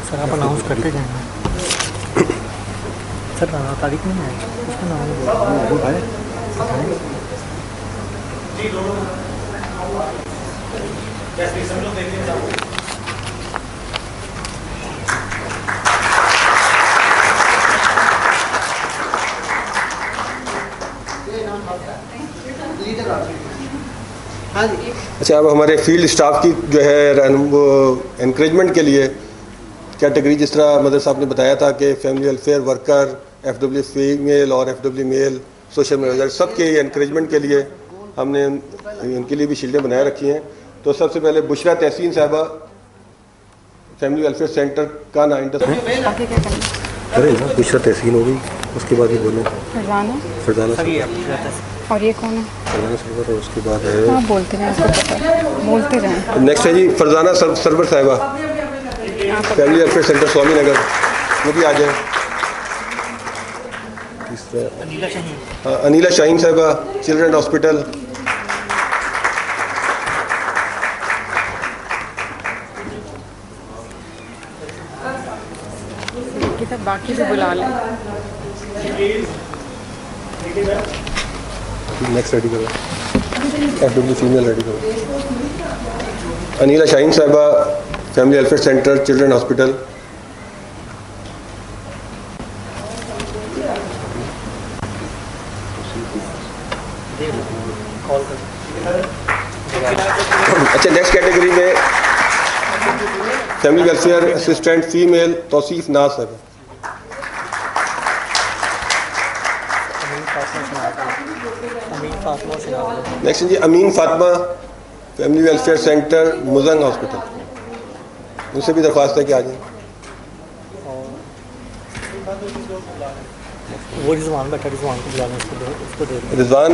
सर आप अनाउंस करते जाएंगे। सर तारीख नहीं है, उसका नाम है। अच्छा, अब हमारे फील्ड स्टाफ की जो है वो इनक्रेजमेंट के लिए कैटेगरी, जिस तरह मदर साहब ने बताया था कि family welfare worker, FW female और FW मेल, सोशल मैनेजर, सबके इनक्रेजमेंट के लिए हमने उनके लिए भी शील्डें बनाए रखी हैं। तो सबसे पहले बुशरा तहसीन साहबा, फैमिली वेलफेयर सेंटर का ना अरे ना बुशरा तहसीन हो गई, उसके बाद ही बोले फरजाना और ये कौन है? फरजाना सरवर, और उसके बाद है हाँ बोलते हैं, उसको पता है, बोलते रहें। नेक्स्ट है जी फरजाना सरवर साहिबा, फैमिली वेलफेयर सेंटर स्वामी नगर, वो भी आ जाए। तीसरा अनीला शाहीन साहिबा, चिल्ड्रन हॉस्पिटल। बाकी भी बुला लें। नेक्स्ट रेडी करो, FW फीमेल रेडी करो। Anila Shaheen Sahiba, family welfare centre, children hospital. अच्छा, नेक्स्ट कैटेगरी में family welfare assistant female Tauseef Naaz Sahiba. Next जी Amin Fatima, family welfare centre Mujang hospital. उनसे भी दरख्वास्त है कि आ जाए। वो रिजवान बैठा, रिजवान को बुलाना, उसको दे रिजवान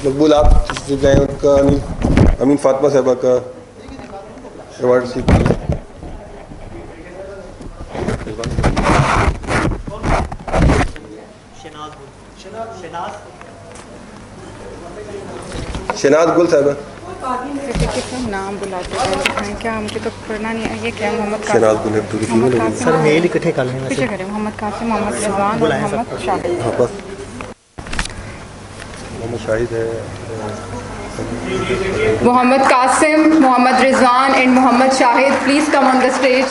मकबूल, आप जाएँ, उनका अमीन फातिमा साहिबा का अवार्ड सीख। शनाज गुल साहिबा, नाम बुलाते हैं क्या? हमके तो पढ़ना नहीं है। ये क्या मोहम्मद शनाज गुल सर मेल इकट्ठे कर लेंगे। पीछे करें मोहम्मद कासिम, मोहम्मद रिजवान और मोहम्मद शाहिद। हाँ बस मोहम्मद शाहिद है, Muhammad Qasim, Muhammad Rizwan and Muhammad Shahid, please come on the stage.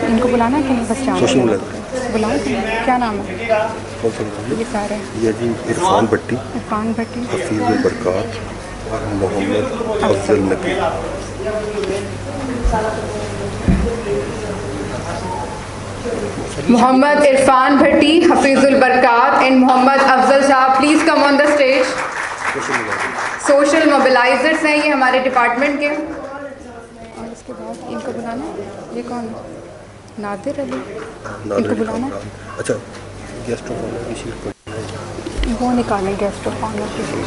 इनको बुलाना कि नहीं? बस जाना बुलाओ। क्या नाम है ये सारे? ये जी इरफान भट्टी, हफीजुल बरकात और मोहम्मद अफजल नकी। Muhammad Irfan Bhatti, Hafizul Barakat and Muhammad Afzal Shah, please come on the stage. Social mobilisers हैं ये हमारे डिपार्टमेंट के। और इसके बाद इनको बुलाना। ये कौन? नादिर अली, इनको बुलाना। अच्छा, गेस्ट ऑफ ऑनर की शीट वो निकालें, गेस्ट ऑफ ऑनर की शीट।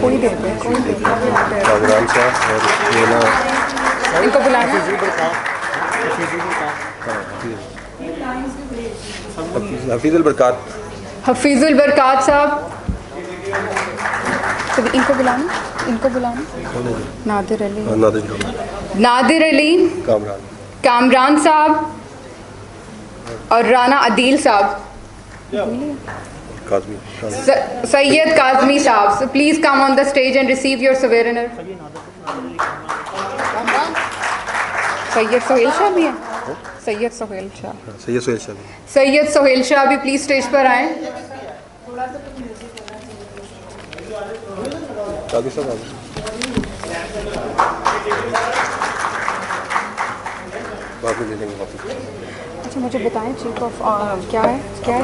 कोई दे दे, कोई दे दे। कागरान साहब और ये ना इनको बुलाना। हफीजुल बरकात, हफीजुल बरकात साहब, तो इनको बुलाना, इनको बुलाना। नादिर अली, नादिर अली, कामरान साहब और राना अदील साहब, सैयद काजमी साहब। So please come on the stage and receive your souvenir. Syed Sohail Shah भी है। सैयद सोहेल शाह, सैयद सोहेल शाह भी प्लीज स्टेज पर आए। अच्छा मुझे बताएं चीफ ऑफ क्या है, क्या है?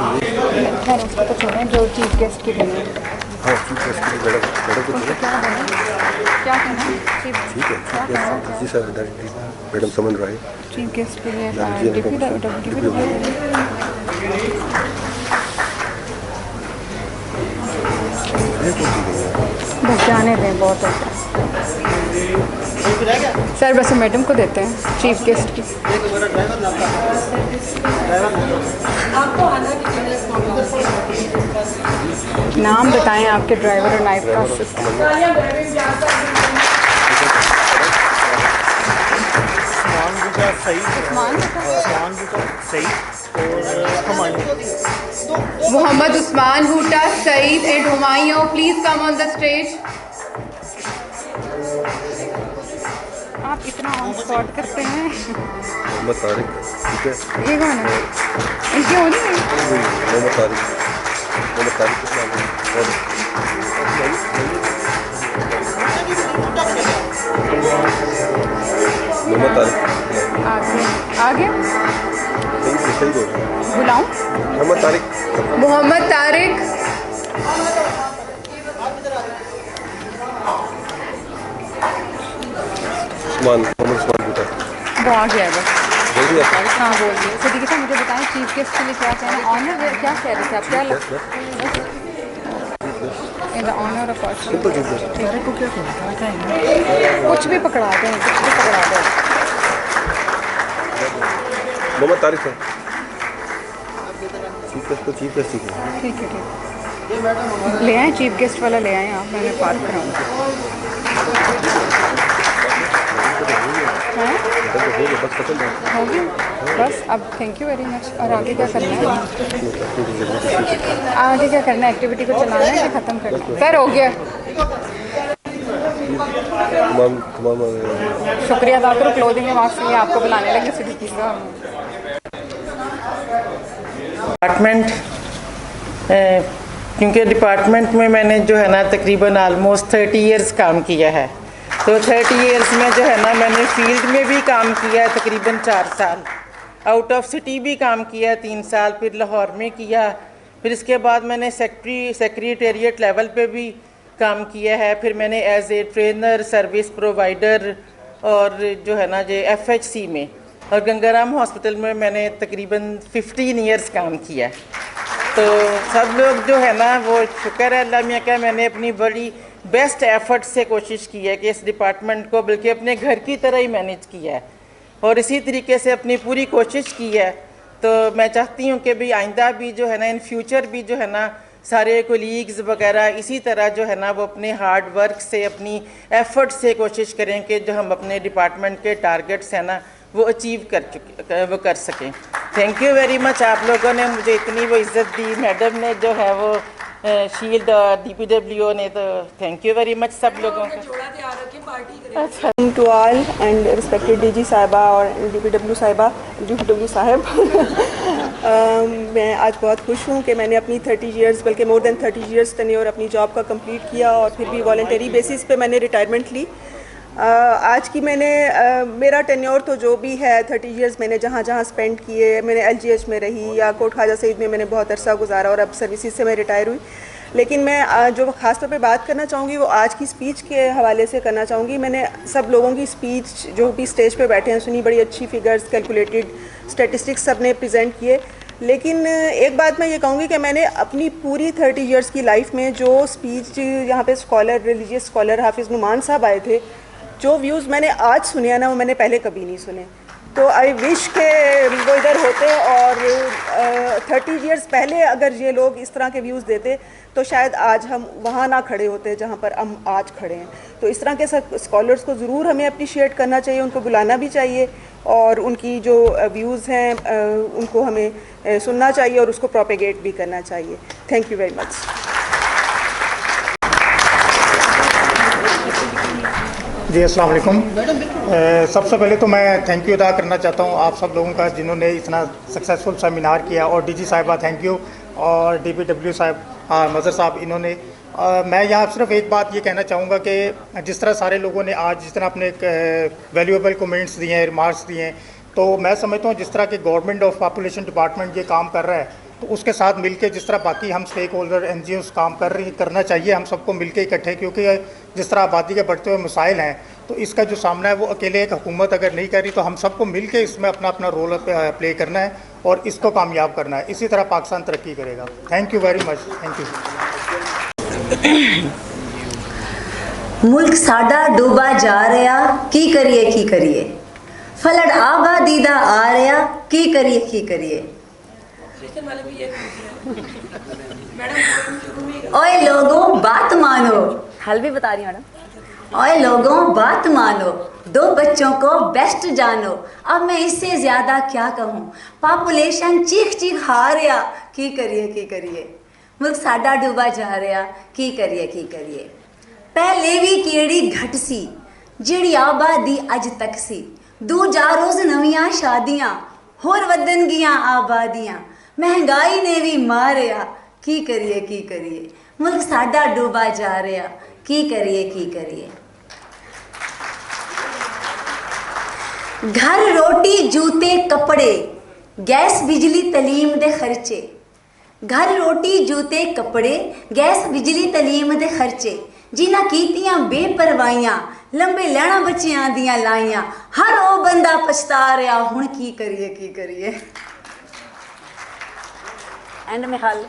खैर उसको तो छोड़ें, जो चीफ गेस्ट की देनी है। हाँ, चीफ गेस्ट की मैडम क्या देना, क्या कहना है? ठीक है जी सर, मैडम समन राय चीफ गेस्ट के लिए बस जाने दें, बहुत अच्छा सर। बस मैडम को देते हैं चीफ गेस्ट की। नाम बताएं आपके ड्राइवर और नाइफ का। उस्मान भुट्टा सईद और Humayun. Muhammad Usman Bhutta, Saeed and Humayun, please come on the stage. आप इतना ऑन स्पॉट करते हैं। मोहम्मद तारिक, ठीक है। ये कौन है? इनकी हो रही है? मोहम्मद तारिक के नाम है। मोहम्मद तारिक आगे सही बोल रहे हैं। बुलाऊं? मोहम्मद तारिक, मोहम्मद उस्मान भुट्टा। वो आ गया है बस। बोल दिया था? हाँ बोल दिया। सिद्दीकी साहब मुझे बताएं चीफ गेस्ट के लिए क्या कहना है? ऑनर क्या कह रहे थे आप? क्या in the honour of simple चीज़ है। को क्या कहना चाहेंगे? कुछ भी पकड़ा दें, कुछ भी पकड़ा दें। मोहम्मद तारिक है। चीफ गेस्ट ठीक है। ठीक है, ठीक। ले आए चीफ गेस्ट वाला, ले आए आप, मैंने पार्क कराऊंगा। होगी बस। अब थैंक यू वेरी मच। और आगे क्या करना है? आगे क्या करना है? एक्टिविटी को चलाना है या ख़त्म करना है? सर हो गया। शुक्रिया अदा करो। क्लोजिंग रिमार्क्स के लिए आपको बुलाने लगे सिद्दीकी साहब। डिपार्टमेंट, क्योंकि डिपार्टमेंट में मैंने जो है ना तकरीबन आलमोस्ट 30 इयर्स काम किया है, तो 30 इयर्स में जो है ना मैंने फील्ड में भी काम किया है तकरीबन 4 साल, आउट ऑफ सिटी भी काम किया 3 साल, फिर लाहौर में किया, फिर इसके बाद मैंने सेक्रेटेरिएट लेवल पे भी काम किया है, फिर मैंने as a trainer, service provider और जो है ना जो FHC में और गंगाराम हॉस्पिटल में मैंने तकरीबन 15 इयर्स काम किया। तो सब लोग जो है ना वो शुक्र है अल्लाह मियाँ का, मैंने अपनी बड़ी बेस्ट एफर्ट से कोशिश की है कि इस डिपार्टमेंट को बल्कि अपने घर की तरह ही मैनेज किया है और इसी तरीके से अपनी पूरी कोशिश की है। तो मैं चाहती हूँ कि भी आइंदा भी जो है ना इन फ्यूचर भी जो है ना सारे कोलीग्स वगैरह इसी तरह जो है ना वो अपने हार्ड वर्क से, अपनी एफर्ट से कोशिश करें कि जो हम अपने डिपार्टमेंट के टारगेट्स हैं ना वो अचीव कर सकें। Thank you very much. आप लोगों ने मुझे इतनी वो इज़्ज़त दी, मैडम ने जो है वो शील्ड और DPWO ने, तो थैंक यू वेरी मच सब लोगों का। To all and respected DG साहिबा और DPW साहिब मैं आज बहुत खुश हूँ कि मैंने अपनी 30 इयर्स बल्कि मोर देन 30 इयर्स टेन्योर अपनी जॉब का कंप्लीट किया और फिर भी वॉलंटरी बेसिस पे मैंने रिटायरमेंट ली। आज की मैंने मेरा टेन्योर तो जो भी है 30 इयर्स मैंने जहाँ जहाँ स्पेंड किए, मैंने LGH में रही या कोट ख्वाजा सईद में मैंने बहुत अरसा गुजारा और अब सर्विसेज से मैं रिटायर हुई। लेकिन मैं जो ख़ास तौर पे बात करना चाहूँगी वो आज की स्पीच के हवाले से करना चाहूँगी। मैंने सब लोगों की स्पीच जो भी स्टेज पे बैठे हैं सुनी, बड़ी अच्छी फिगर्स, कैलकुलेटेड स्टैटिस्टिक्स सब ने प्रेजेंट किए। लेकिन एक बात मैं ये कहूँगी कि मैंने अपनी पूरी 30 इयर्स की लाइफ में जो स्पीच यहाँ पे स्कॉलर, रिलीजियस स्कॉलर हाफिज़ नुमान साहब आए थे, जो व्यूज़ मैंने आज सुने हैं ना वो मैंने पहले कभी नहीं सुने। तो आई विश के वो इधर होते और 30 इयर्स पहले अगर ये लोग इस तरह के व्यूज़ देते तो शायद आज हम वहाँ ना खड़े होते जहाँ पर हम आज खड़े हैं। तो इस तरह के स्कॉलर्स को ज़रूर हमें अप्रिशिएट करना चाहिए, उनको बुलाना भी चाहिए और उनकी जो व्यूज़ हैं उनको हमें सुनना चाहिए और उसको प्रोपेगेट भी करना चाहिए। Thank you very much. जी अस्सलाम वालेकुम। सबसे पहले तो मैं थैंक यू अदा करना चाहता हूँ आप सब लोगों का जिन्होंने इतना सक्सेसफुल सेमिनार किया, और DG साहिबा थैंक यू, और DPW साहब मज़र साहब इन्होंने मैं यहाँ सिर्फ एक बात ये कहना चाहूँगा कि जिस तरह सारे लोगों ने आज जिस तरह अपने वैल्यूएबल कमेंट्स दिए हैं, रिमार्क्स दिए हैं, तो मैं समझता हूँ जिस तरह के गवर्नमेंट ऑफ पॉपुलेशन डिपार्टमेंट ये काम कर रहा है तो उसके साथ मिलके जिस तरह बाकी हम स्टेक होल्डर NGOs काम करना चाहिए हम सबको मिलके इकट्ठे, क्योंकि जिस तरह आबादी के बढ़ते हुए मसाइल हैं तो इसका जो सामना है वो अकेले एक हुकूमत अगर नहीं कर रही तो हम सबको मिलके इसमें अपना अपना रोल प्ले करना है और इसको कामयाब करना है। इसी तरह पाकिस्तान तरक्की करेगा। Thank you very much. Thank you. मुल्क साडा डूबा जा रहा की करिए फलड़ आबादीदा आ रहा की करिए ओए लोगों बात मानो। हल भी बता रही मैडम। और लोगों बात मानो, 2 बच्चों को बेस्ट जानो। अब मैं इससे ज़्यादा क्या कहूँ, पॉपुलेशन चीख चीख हार रहा, की करिए मुल्क साडा डूबा जा रहा, की करिए। पहले भी केड़ी घट सी जिहड़ी आबादी अज तक सी, दूजा रोज़ नवियां शादियां होर वधन गियां आबादियां, महंगाई ने भी मारिया, की करिए मुल्क साडा डूबा जा रहा, की करिए। घर रोटी जूते कपड़े गैस बिजली तलीम दे खर्चे, घर रोटी जूते कपड़े गैस बिजली तलीम दे खर्चे, जिन्हां कीतियां बेपरवाहियां लंबे लैना बच्चियां दियां लाइयां, हर ओ बंदा पछता रहा, हुण की करिए। एंड में हल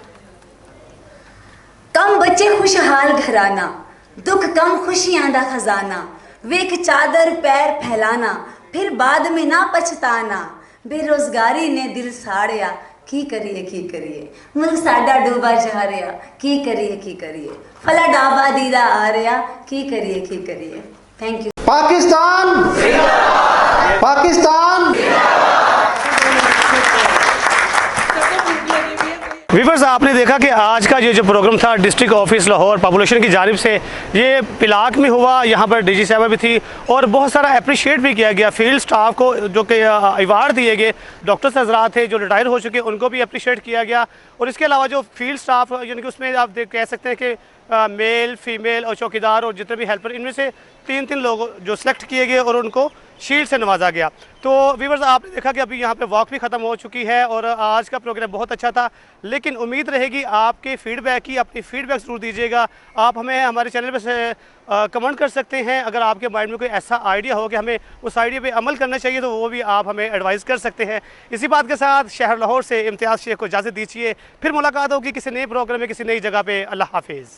कम बच्चे खुशहाल घराना, दुख कम खुशियां दा खजाना, वेख चादर पैर फैलाना, फिर बाद में ना पछताना, बेरोजगारी ने दिल साड़िया, की करिए मुल्क साडा डूबा जा रहा, की करिए फ्लड आबादी दा आ रहा, की करिए। Thank you. पाकिस्तान व्यूअर्स, आपने देखा कि आज का ये जो प्रोग्राम था डिस्ट्रिक्ट ऑफिस लाहौर पॉपुलेशन की जानिब से ये पिलाक में हुआ। यहाँ पर डीजी साहबा भी थी और बहुत सारा अप्रिशिएट भी किया गया फील्ड स्टाफ को, जो कि अवार्ड दिए गए। डॉक्टर्स हजरात थे जो रिटायर हो चुके, उनको भी अप्रिशिएट किया गया। और इसके अलावा जो फील्ड स्टाफ यानी कि उसमें आप कह सकते हैं कि मेल फीमेल और चौकीदार और जितने भी हेल्पर, इनमें से 3 लोग जो सिलेक्ट किए गए और उनको शील्ड से नवाजा गया। तो व्यूअर्स, आपने देखा कि अभी यहाँ पे वॉक भी ख़त्म हो चुकी है और आज का प्रोग्राम बहुत अच्छा था, लेकिन उम्मीद रहेगी आपके फीडबैक की। अपनी फीडबैक ज़रूर दीजिएगा। आप हमें हमारे चैनल पर से कमेंट कर सकते हैं। अगर आपके माइंड में कोई ऐसा आइडिया हो कि हमें उस आइडिया पे अमल करना चाहिए तो वो भी आप हमें एडवाइस कर सकते हैं। इसी बात के साथ शहर लाहौर से इम्तियाज़ शेख को इजाज़त दीजिए। फिर मुलाकात होगी किसी नए प्रोग्राम में किसी नई जगह पे। अल्लाह हाफिज़।